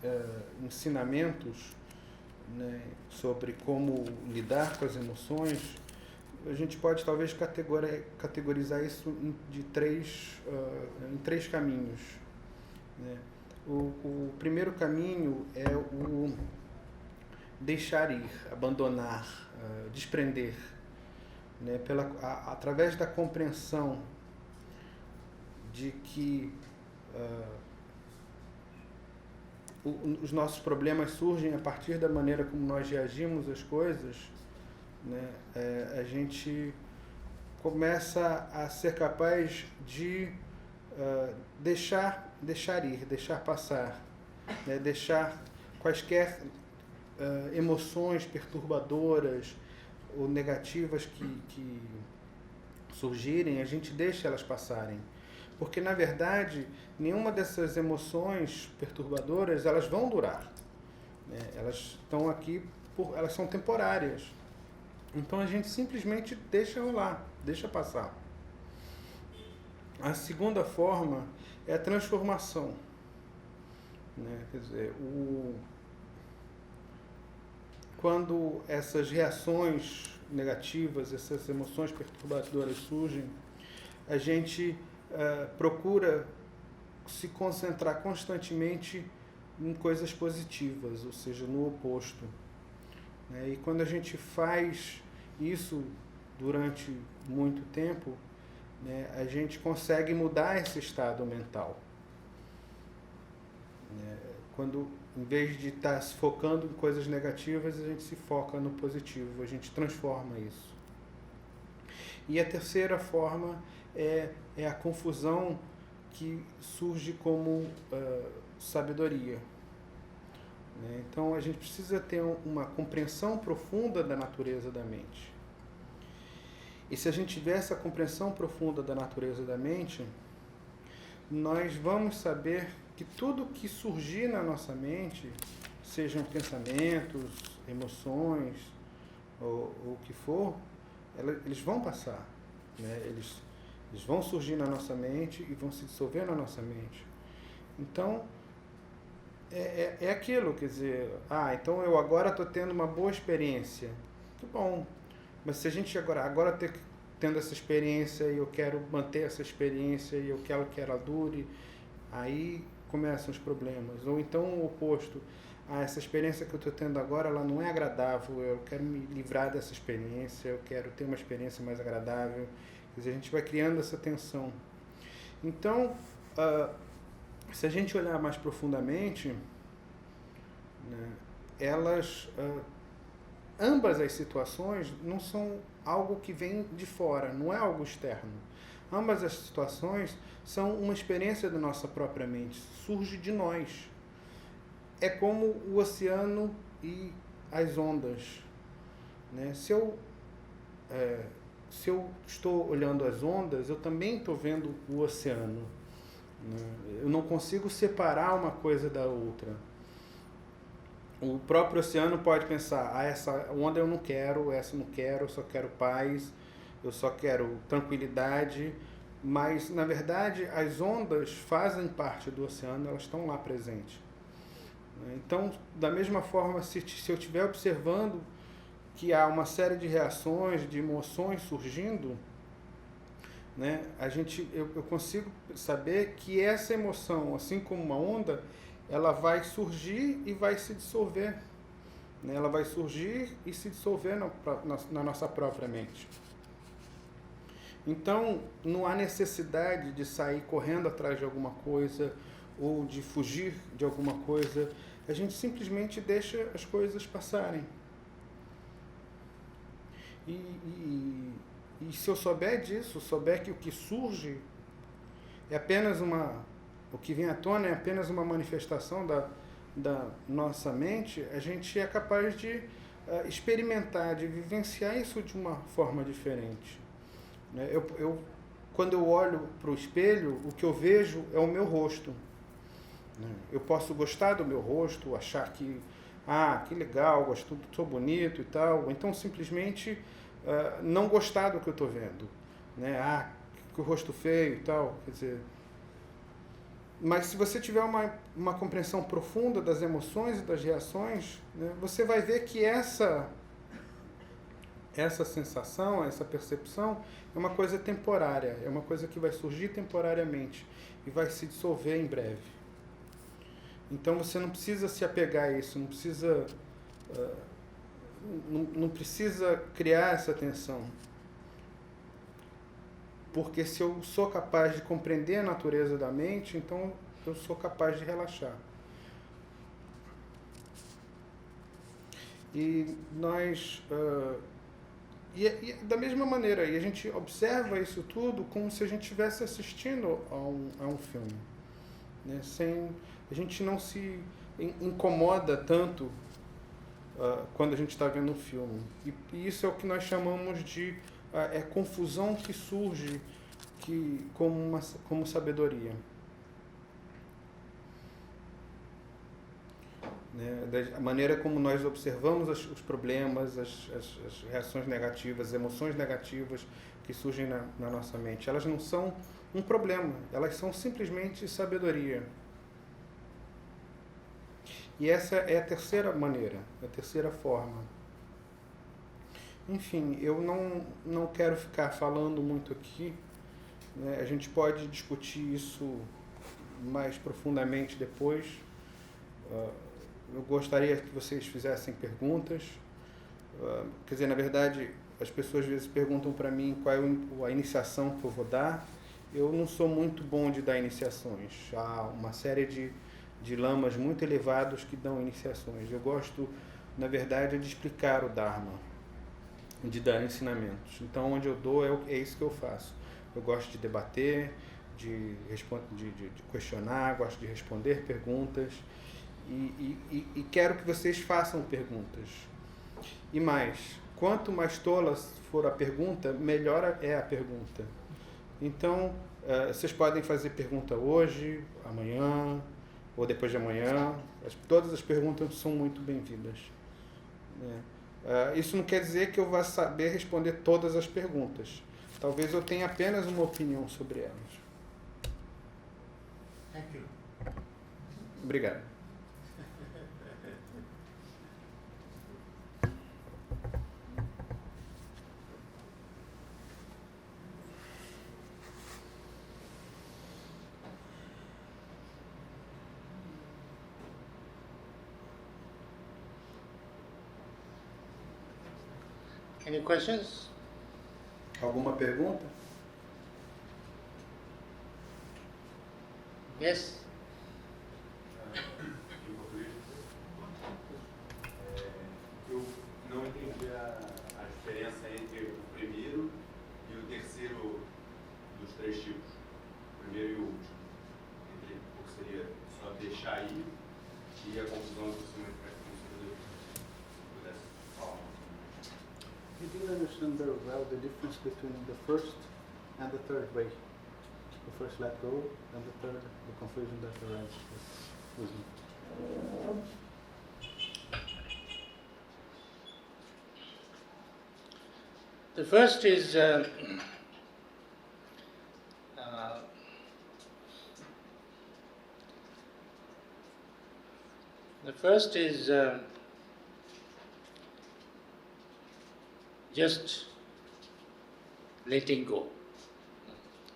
ensinamentos, né, sobre como lidar com as emoções, a gente pode talvez categorizar isso em três caminhos, né? O primeiro caminho é o deixar ir, abandonar, desprender, né? Através da compreensão de que os nossos problemas surgem a partir da maneira como nós reagimos às coisas, né? A gente começa a ser capaz de deixar ir, deixar passar, né? Deixar quaisquer emoções perturbadoras ou negativas que surgirem, a gente deixa elas passarem. Porque, na verdade, nenhuma dessas emoções perturbadoras, elas vão durar, né? Elas estão aqui, elas são temporárias. Então, a gente simplesmente deixa rolar, deixa passar. A segunda forma é a transformação, né? Quer dizer, quando essas reações negativas, essas emoções perturbadoras surgem, a gente procura se concentrar constantemente em coisas positivas, ou seja, no oposto, né? E quando a gente faz isso durante muito tempo, né, a gente consegue mudar esse estado mental, né? Quando, em vez de estar se focando em coisas negativas, a gente se foca no positivo, a gente transforma isso. E a terceira forma é a confusão, que surge como sabedoria, né? Então a gente precisa ter uma compreensão profunda da natureza da mente. E se a gente tiver essa compreensão profunda da natureza da mente, nós vamos saber que tudo que surgir na nossa mente, sejam pensamentos, emoções, ou o que for, eles vão passar, né? Eles vão surgir na nossa mente e vão se dissolver na nossa mente. Então, é aquilo, quer dizer, então eu agora estou tendo uma boa experiência. Que bom. Mas se a gente agora tendo essa experiência e eu quero manter essa experiência e eu quero que ela dure, aí começam os problemas. Ou então o oposto. Essa experiência que eu estou tendo agora, ela não é agradável, eu quero me livrar dessa experiência, eu quero ter uma experiência mais agradável. Quer dizer, a gente vai criando essa tensão. Então, se a gente olhar mais profundamente, né, ambas as situações não são algo que vem de fora, não é algo externo. Ambas as situações são uma experiência da nossa própria mente, surge de nós. É como o oceano e as ondas. Né? Se eu estou olhando as ondas, eu também estou vendo o oceano. Né? Eu não consigo separar uma coisa da outra. O próprio oceano pode pensar, essa onda eu não quero, essa eu não quero, eu só quero paz, eu só quero tranquilidade, mas, na verdade, as ondas fazem parte do oceano, elas estão lá presentes. Então, da mesma forma, se eu estiver observando que há uma série de reações, de emoções surgindo, né, eu consigo saber que essa emoção, assim como uma onda, ela vai surgir e vai se dissolver. Né? Ela vai surgir e se dissolver na nossa própria mente. Então, não há necessidade de sair correndo atrás de alguma coisa ou de fugir de alguma coisa. A gente simplesmente deixa as coisas passarem. E se eu souber disso, souber que o que surge é apenas o que vem à tona é apenas uma manifestação da nossa mente, a gente é capaz de experimentar, de vivenciar isso de uma forma diferente. Quando eu olho para o espelho, o que eu vejo é o meu rosto. Eu posso gostar do meu rosto, achar que legal, sou bonito e tal, ou então simplesmente não gostar do que eu estou vendo. Né? Que rosto feio e tal, quer dizer... Mas se você tiver uma compreensão profunda das emoções e das reações, né, você vai ver que essa sensação, essa percepção é uma coisa temporária, é uma coisa que vai surgir temporariamente e vai se dissolver em breve. Então você não precisa se apegar a isso, não precisa criar essa tensão. Porque se eu sou capaz de compreender a natureza da mente, então eu sou capaz de relaxar. E nós... E da mesma maneira, e a gente observa isso tudo como se a gente estivesse assistindo a um filme. Né? A gente não se incomoda tanto quando a gente está vendo um filme. E isso é o que nós chamamos de confusão que surge como sabedoria. Né? Da maneira como nós observamos os problemas, as reações negativas, as emoções negativas que surgem na nossa mente. Elas não são um problema, elas são simplesmente sabedoria. E essa é a terceira maneira, a terceira forma. Enfim, eu não quero ficar falando muito aqui. Né? A gente pode discutir isso mais profundamente depois. Eu gostaria que vocês fizessem perguntas. Quer dizer, na verdade, as pessoas às vezes perguntam para mim qual é a iniciação que eu vou dar. Eu não sou muito bom de dar iniciações. Há uma série de lamas muito elevados que dão iniciações. Eu gosto, na verdade, de explicar o Dharma, de dar ensinamentos. Então, onde eu dou, é isso que eu faço. Eu gosto de debater, de questionar, gosto de responder perguntas e quero que vocês façam perguntas. E mais, quanto mais tola for a pergunta, melhor é a pergunta. Então, vocês podem fazer pergunta hoje, amanhã ou depois de amanhã. Todas as perguntas são muito bem-vindas. Isso não quer dizer que eu vá saber responder todas as perguntas. Talvez eu tenha apenas uma opinião sobre elas. Thank you. Obrigado. Any questions? Alguma pergunta? Yes? Em português, eu não entendi a diferença entre o primeiro e o terceiro dos três tipos, o primeiro e o último. Entre o que seria só deixar aí e a confusão que você pudesse falar. You didn't understand very well the difference between the first and the third way. The first let go, and the third, the confusion that arises with me. The first is just letting go.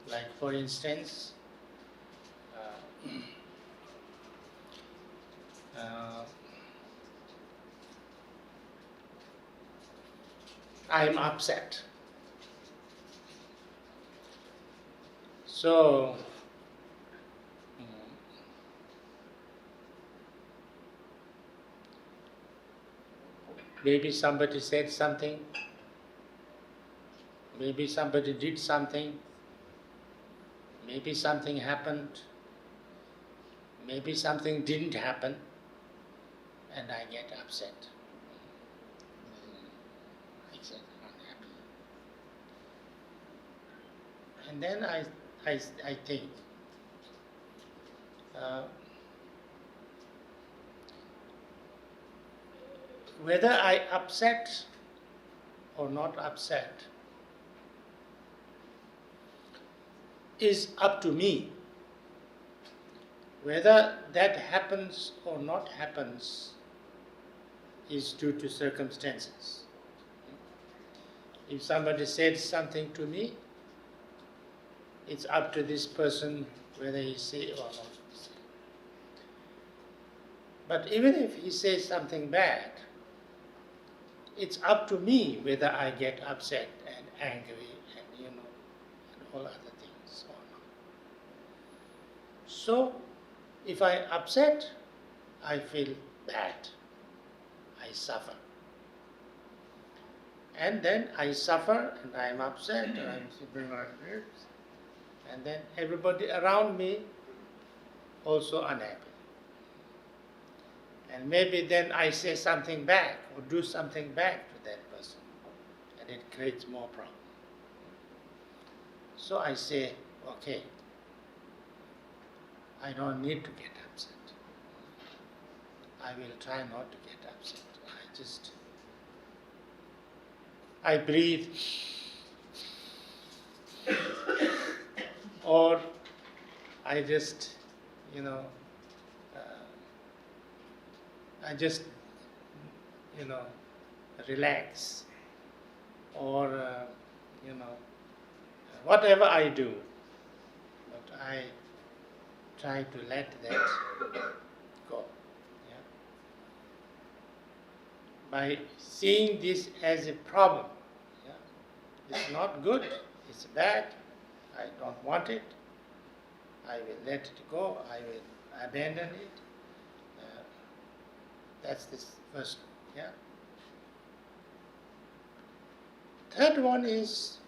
Like for instance, I am upset. So maybe somebody said something, maybe somebody did something, maybe something happened, maybe something didn't happen, and I get upset. I get unhappy. And then I think, whether I upset or not upset is up to me. Whether that happens or not happens is due to circumstances. If somebody said something to me, it's up to this person whether he say or not say. But even if he says something bad, it's up to me whether I get upset and angry and and all other things or not. So, if I upset, I feel bad. I suffer. And then I suffer and I am upset and I am sitting like this. And then everybody around me also unhappy. And maybe then I say something back or do something back to that person, and it creates more problem. So I say, okay, I don't need to get upset. I will try not to get upset. I breathe, or I just, relax, or, whatever I do, but I try to let that go. Yeah? By seeing this as a problem, it's not good, it's bad, I don't want it, I will let it go, I will abandon it. That's the first one. Yeah. Third one is,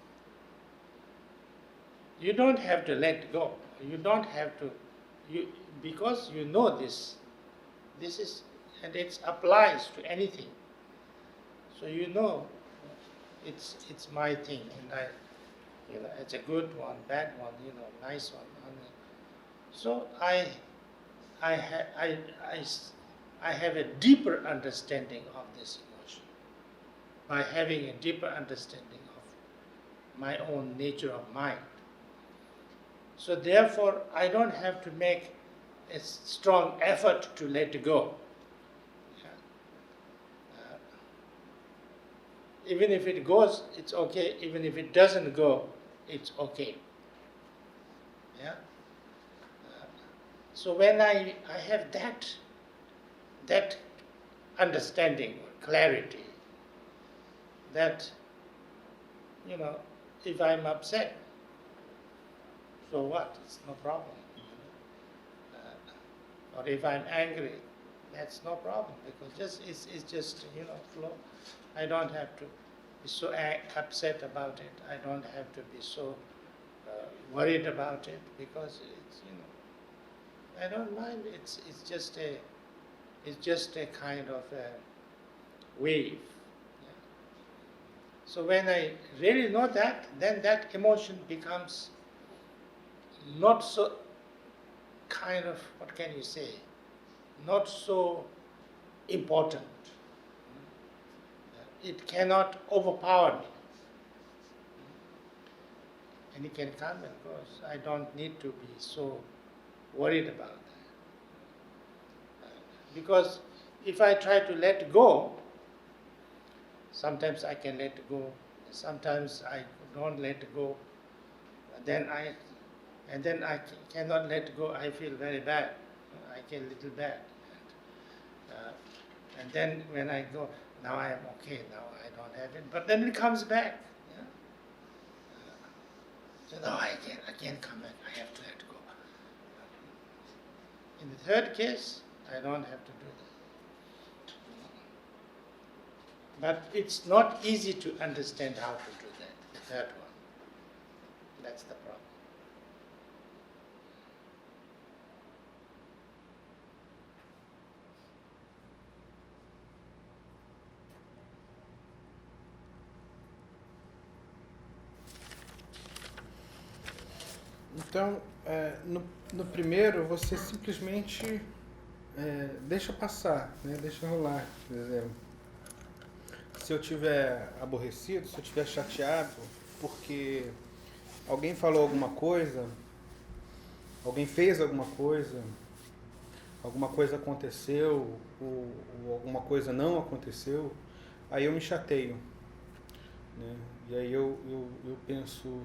you don't have to let go. You don't have to, because you know this is, and it applies to anything. So you know, it's my thing, and it's a good one, bad one, nice one. So I have a deeper understanding of this emotion by having a deeper understanding of my own nature of mind. So therefore, I don't have to make a strong effort to let go. Even if it goes, it's okay. Even if it doesn't go, it's okay. Yeah. So when I have that understanding or clarity, that if I'm upset, so what? It's no problem. Or if I'm angry, that's no problem, because it's just flow. I don't have to be so upset about it. I don't have to be so worried about it, because it's I don't mind. It's just a kind of a wave. Yeah. So when I really know that, then that emotion becomes not so kind of, what can you say, not so important. It cannot overpower me. And it can come and go. I don't need to be so worried about that. Because if I try to let go, sometimes I can let go, sometimes I don't let go, then I cannot let go, I feel very bad, I feel a little bad. And then when I go, now I am okay, now I don't have it, but then it comes back. Yeah? So now I can't come back, I have to let go. In the third case, I don't have to do that. But it's not easy to understand how to do that, the third one. That's the problem. Então, no primeiro, você simplesmente deixa passar, né? Deixa rolar. Por exemplo, se eu estiver aborrecido, se eu estiver chateado, porque alguém falou alguma coisa, alguém fez alguma coisa aconteceu, ou alguma coisa não aconteceu, aí eu me chateio, né? E aí eu penso...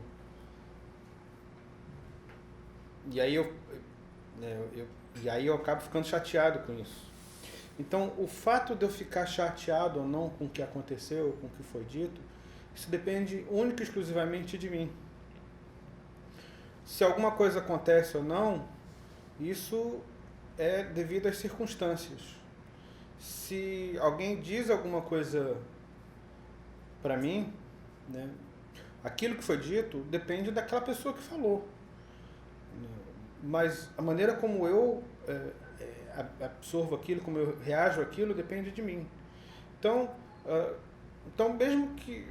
E aí eu acabo ficando chateado com isso. Então, o fato de eu ficar chateado ou não com o que aconteceu, com o que foi dito, isso depende única e exclusivamente de mim. Se alguma coisa acontece ou não, isso é devido às circunstâncias. Se alguém diz alguma coisa para mim, né, aquilo que foi dito depende daquela pessoa que falou. Mas a maneira como eu absorvo aquilo, como eu reajo àquilo, depende de mim. Então mesmo que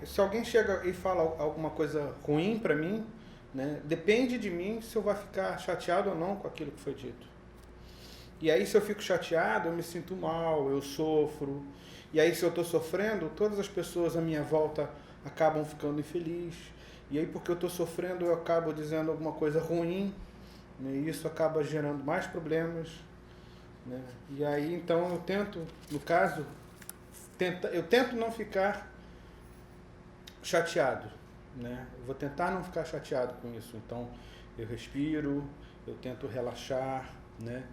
se alguém chega e fala alguma coisa ruim para mim, né, depende de mim se eu vou ficar chateado ou não com aquilo que foi dito. E aí, se eu fico chateado, eu me sinto mal, eu sofro. E aí, se eu estou sofrendo, todas as pessoas à minha volta acabam ficando infelizes. E aí, porque eu estou sofrendo, eu acabo dizendo alguma coisa ruim, né? E isso acaba gerando mais problemas, né? E aí, então, eu tento, no caso, eu tento não ficar chateado, né? Eu vou tentar não ficar chateado com isso. Então, eu respiro, eu tento relaxar, né?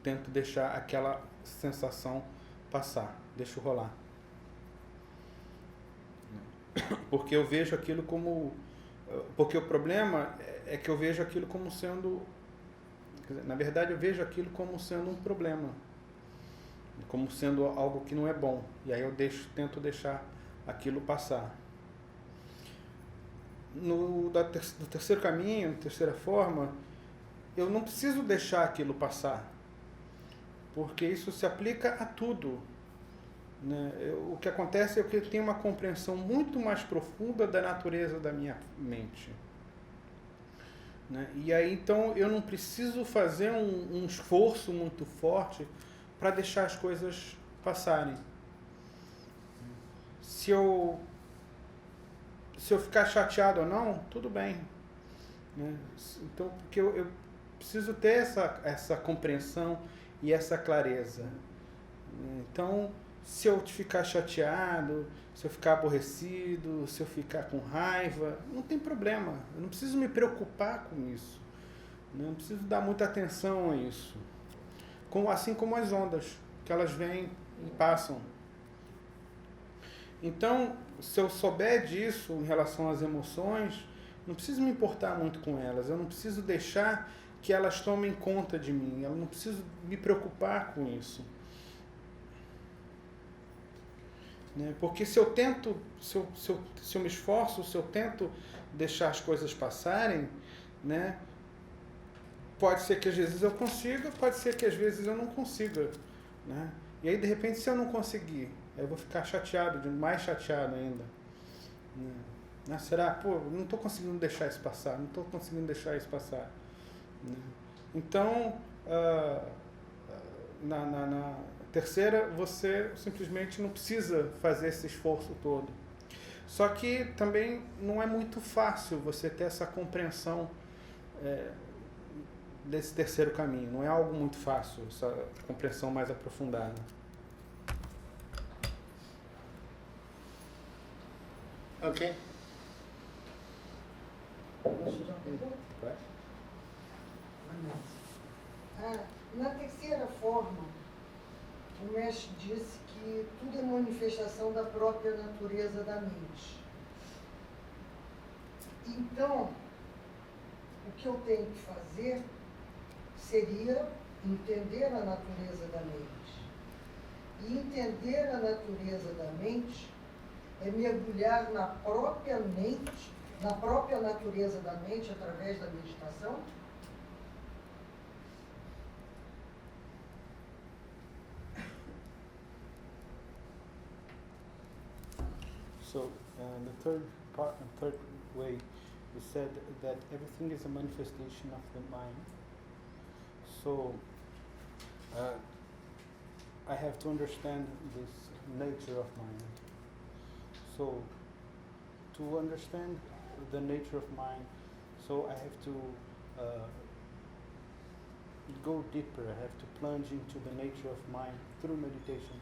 Tento deixar aquela sensação passar, deixo rolar. Porque eu vejo aquilo como... Porque o problema é que eu vejo aquilo como sendo... Na verdade, eu vejo aquilo como sendo um problema. Como sendo algo que não é bom. E aí eu tento deixar aquilo passar. No terceiro caminho, terceira forma, eu não preciso deixar aquilo passar. Porque isso se aplica a tudo. Né? O que acontece é que eu tenho uma compreensão muito mais profunda da natureza da minha mente. Né? E aí, então, eu não preciso fazer um esforço muito forte para deixar as coisas passarem. Se eu ficar chateado ou não, tudo bem. Né? Então, porque eu preciso ter essa compreensão e essa clareza. Então, se eu ficar chateado, se eu ficar aborrecido, se eu ficar com raiva, não tem problema. Eu não preciso me preocupar com isso. Não preciso dar muita atenção a isso. Assim como as ondas, que elas vêm e passam. Então, se eu souber disso em relação às emoções, não preciso me importar muito com elas, eu não preciso deixar que elas tomem conta de mim, eu não preciso me preocupar com isso. Né? Porque se eu tento, se eu me esforço, se eu tento deixar as coisas passarem, né? Pode ser que às vezes eu consiga, pode ser que às vezes eu não consiga. Né? E aí, de repente, se eu não conseguir, eu vou ficar chateado, mais chateado ainda. Né? Será? Pô, não estou conseguindo deixar isso passar, não estou conseguindo deixar isso passar. Né? Então, na terceira, você simplesmente não precisa fazer esse esforço todo. Só que também não é muito fácil você ter essa compreensão desse terceiro caminho. Não é algo muito fácil, essa compreensão mais aprofundada. Okay. Na terceira forma, o mestre disse que tudo é manifestação da própria natureza da mente. Então, o que eu tenho que fazer seria entender a natureza da mente. E entender a natureza da mente é mergulhar na própria mente, na própria natureza da mente através da meditação? So, the third way, we said that everything is a manifestation of the mind. So, I have to understand this nature of mind. So, to understand the nature of mind, so I have to go deeper. I have to plunge into the nature of mind through meditation.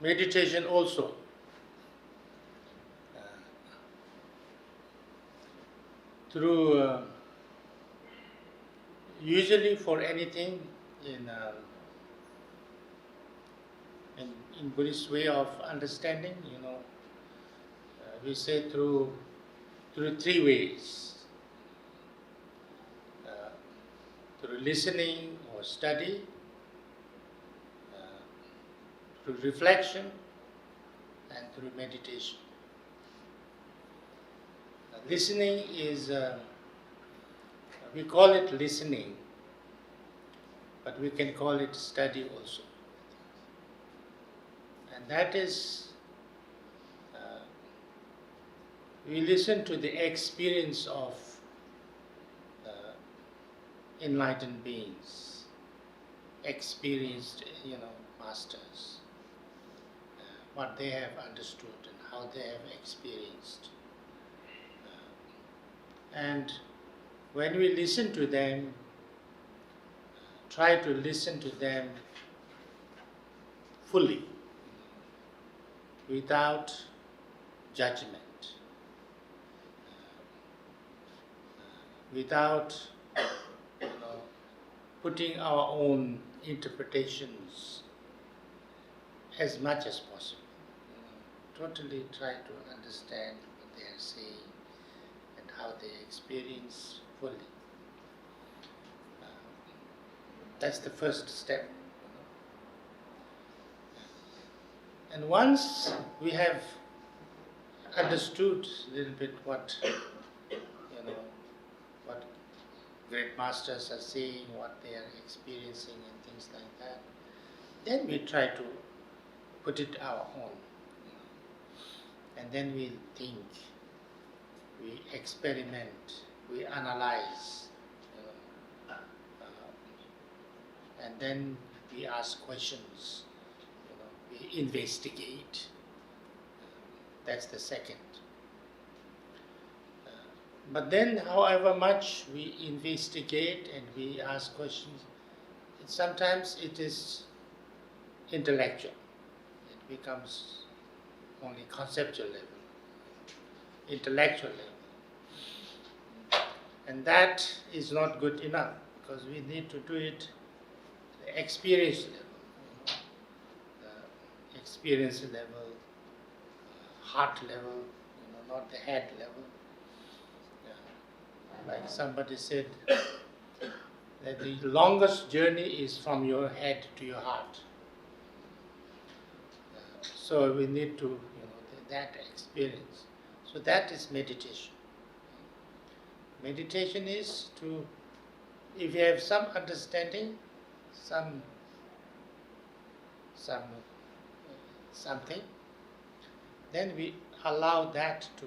Meditation also. Through usually for anything in Buddhist way of understanding, we say through three ways. Through listening or study, through reflection, and through meditation. Listening is, we call it listening, but we can call it study also. And that is, we listen to the experience of enlightened beings, experienced, masters, what they have understood and how they have experienced. And when we listen to them, try to listen to them fully, without judgment, without putting our own interpretations as much as possible. Totally try to understand what they are saying and how they experience fully. That's the first step. And once we have understood a little bit what great masters are saying, what they are experiencing and things like that, then we try to put it our own. And then we think, we experiment, we analyze, and then we ask questions, we investigate. That's the second. But then, however much we investigate and we ask questions, sometimes it is intellectual. It becomes only conceptual level, intellectual level. And that is not good enough, because we need to do it at the experience level, experience level, heart level, not the head level. Like somebody said, that the longest journey is from your head to your heart. So we need to, that experience. So that is meditation. Meditation is to, if you have some understanding, something, then we allow that to,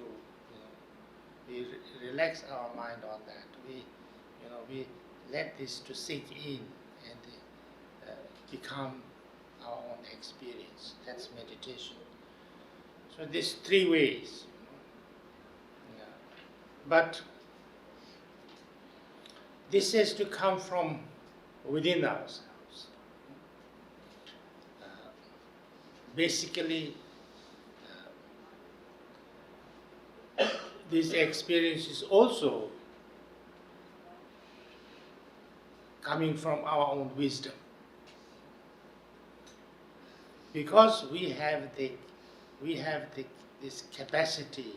we relax our mind on that. We let this to sink in and become our own experience. That's meditation. So these three ways. Yeah. But this has to come from within ourselves. Basically, this experience is also coming from our own wisdom. Because we have this capacity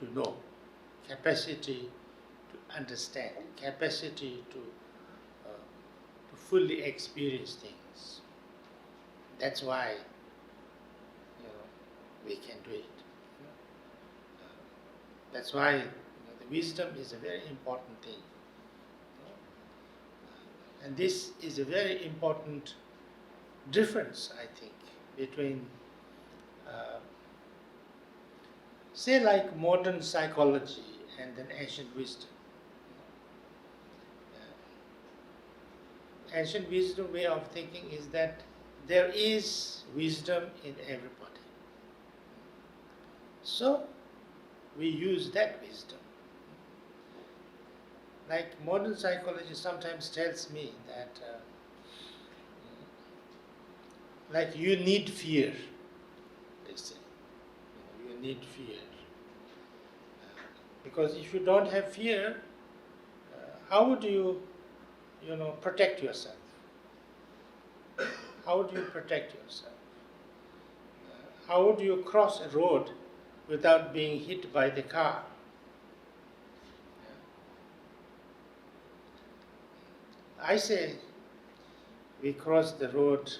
to know, capacity to understand, capacity to fully experience things. That's why we can do it. That's why the wisdom is a very important thing. And this is a very important difference, I think, between, say, like modern psychology and an ancient wisdom. Ancient wisdom way of thinking is that there is wisdom in everybody. So we use that wisdom. Like modern psychology sometimes tells me that like you need fear, they say. You need fear. Because if you don't have fear, how would you, protect yourself? How would you protect yourself? How would you cross a road without being hit by the car? I say we cross the road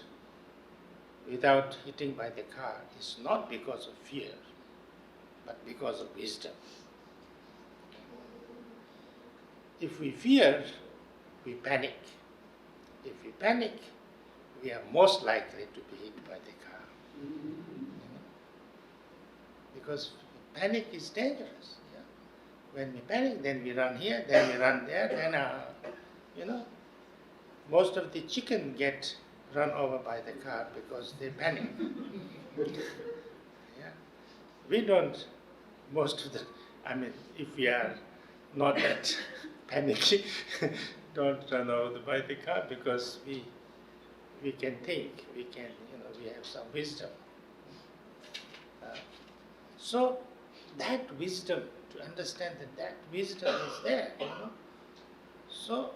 without hitting by the car is not because of fear, but because of wisdom. If we fear, we panic. If we panic, we are most likely to be hit by the car. Because panic is dangerous. Yeah? When we panic, then we run here, then we run there, then most of the chicken get run over by the car because they panic. Yeah? We don't, if we are not that panicky, don't run over by the car because we can think, we have some wisdom. So that wisdom, to understand that wisdom is there, So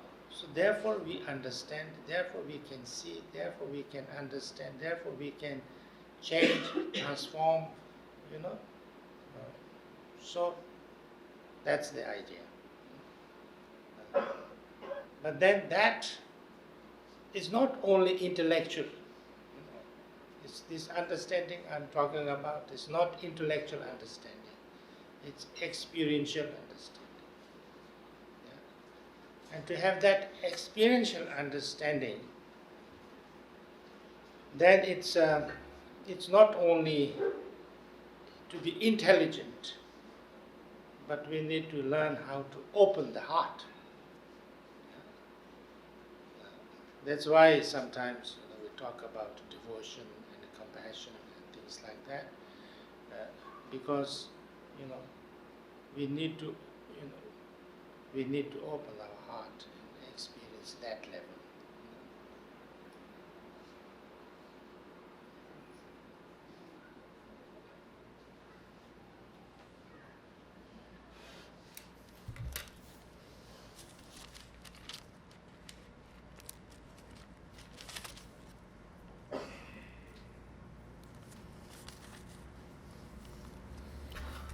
therefore we understand, therefore we can see, therefore we can understand, therefore we can change, transform, So that's the idea. But then that is not only intellectual. It's this understanding I'm talking about is not intellectual understanding. It's experiential understanding. Yeah? And to have that experiential understanding, then it's not only to be intelligent, but we need to learn how to open the heart. That's why sometimes we talk about devotion and compassion and things like that, because we need to open our heart and experience that level.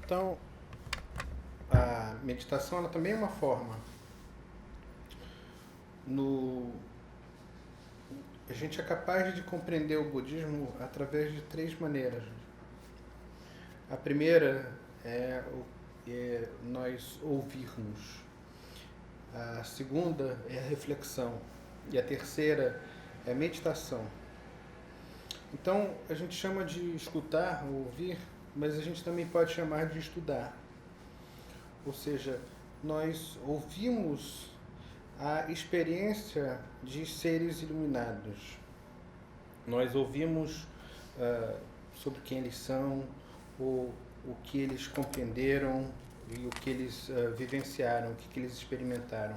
Então, a meditação ela também é uma forma. A gente é capaz de compreender o budismo através de 3 maneiras. A primeira é nós ouvirmos. A segunda é a reflexão. E a terceira é a meditação. Então, a gente chama de escutar, ouvir, mas a gente também pode chamar de estudar. Ou seja, nós ouvimos a experiência de seres iluminados. Nós ouvimos sobre quem eles são, o que eles compreenderam e o que eles vivenciaram, o que eles experimentaram.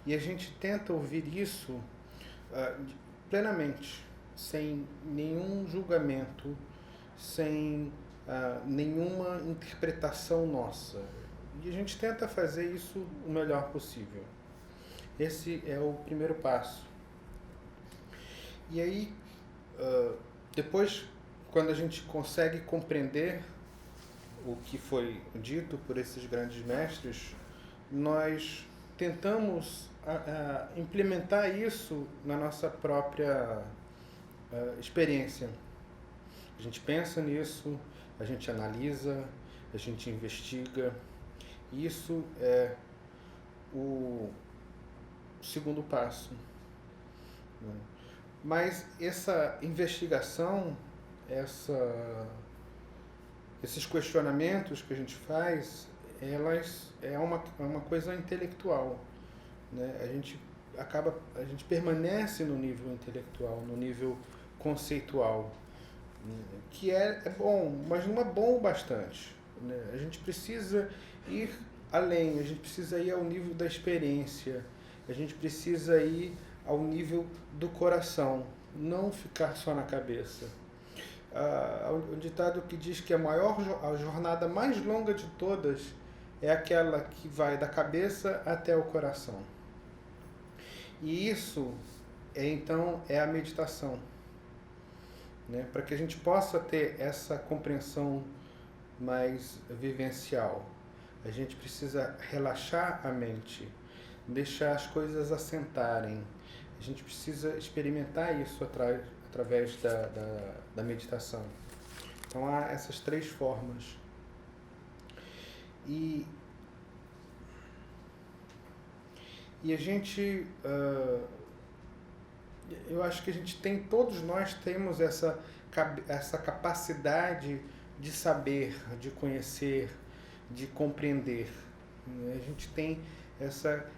E a gente tenta ouvir isso plenamente, sem nenhum julgamento, sem nenhuma interpretação nossa. E a gente tenta fazer isso o melhor possível. Esse é o primeiro passo. E aí, depois, quando a gente consegue compreender o que foi dito por esses grandes mestres, nós tentamos implementar isso na nossa própria experiência. A gente pensa nisso, a gente analisa, a gente investiga. Isso é o segundo passo. Mas essa investigação, esses questionamentos que a gente faz, elas é uma coisa intelectual, né? A gente permanece no nível intelectual, no nível conceitual, que é bom, mas não é bom o bastante, né? A gente precisa ir além, a gente precisa ir ao nível da experiência, a gente precisa ir ao nível do coração, não ficar só na cabeça. Um ditado que diz que a jornada mais longa de todas é aquela que vai da cabeça até o coração. E isso, então, é a meditação, né? Para que a gente possa ter essa compreensão mais vivencial, a gente precisa relaxar a mente, deixar as coisas assentarem. A gente precisa experimentar isso através da meditação. Então há essas 3 formas. E a gente, eu acho que todos nós temos essa capacidade de saber, de conhecer, de compreender. A gente tem essa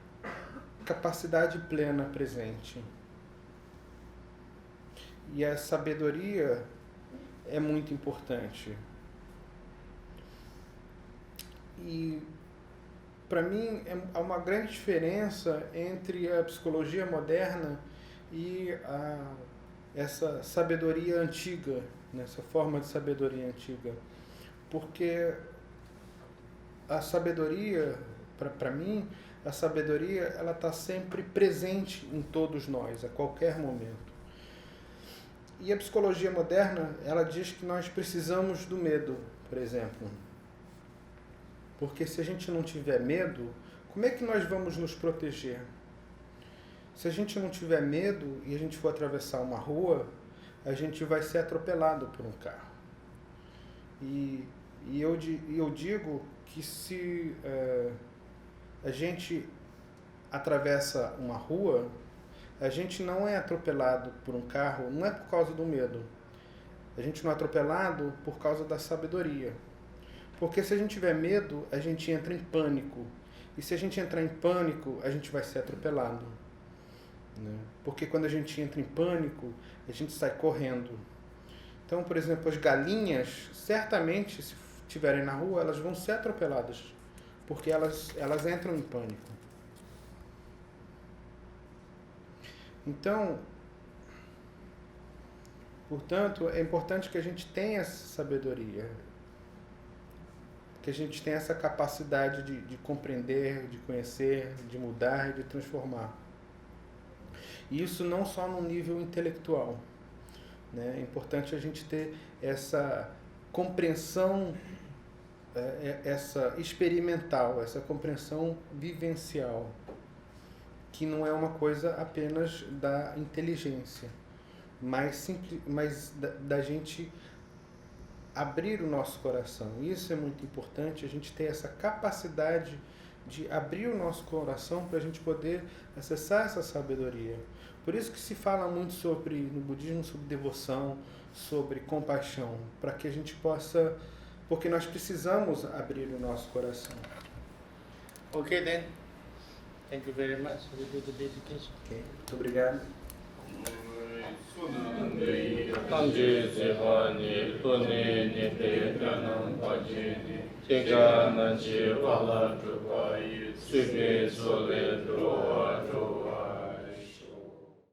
capacidade plena presente. E a sabedoria é muito importante. E, para mim, há uma grande diferença entre a psicologia moderna e essa sabedoria antiga, essa forma de sabedoria antiga. Porque a sabedoria, para mim, a sabedoria ela está sempre presente em todos nós, a qualquer momento. E a psicologia moderna, ela diz que nós precisamos do medo, por exemplo. Porque se a gente não tiver medo, como é que nós vamos nos proteger? Se a gente não tiver medo e a gente for atravessar uma rua, a gente vai ser atropelado por um carro. E eu digo que se a gente atravessa uma rua, a gente não é atropelado por um carro, não é por causa do medo. A gente não é atropelado por causa da sabedoria. Porque se a gente tiver medo, a gente entra em pânico. E se a gente entrar em pânico, a gente vai ser atropelado, né? Porque quando a gente entra em pânico, a gente sai correndo. Então, por exemplo, as galinhas, certamente, se estiverem na rua, elas vão ser atropeladas. Porque elas entram em pânico. Então, portanto, é importante que a gente tenha essa sabedoria, que a gente tenha essa capacidade de compreender, de conhecer, de mudar e de transformar. E isso não só no nível intelectual, né? É importante a gente ter essa compreensão essa experimental, essa compreensão vivencial, que não é uma coisa apenas da inteligência, mas da gente abrir o nosso coração. Isso é muito importante, a gente ter essa capacidade de abrir o nosso coração para a gente poder acessar essa sabedoria. Por isso que se fala muito no budismo sobre devoção, sobre compaixão, para que a gente possa, porque nós precisamos abrir o nosso coração. Okay then. Thank you very much. We do the dedication. Okay. Muito obrigado. Chega na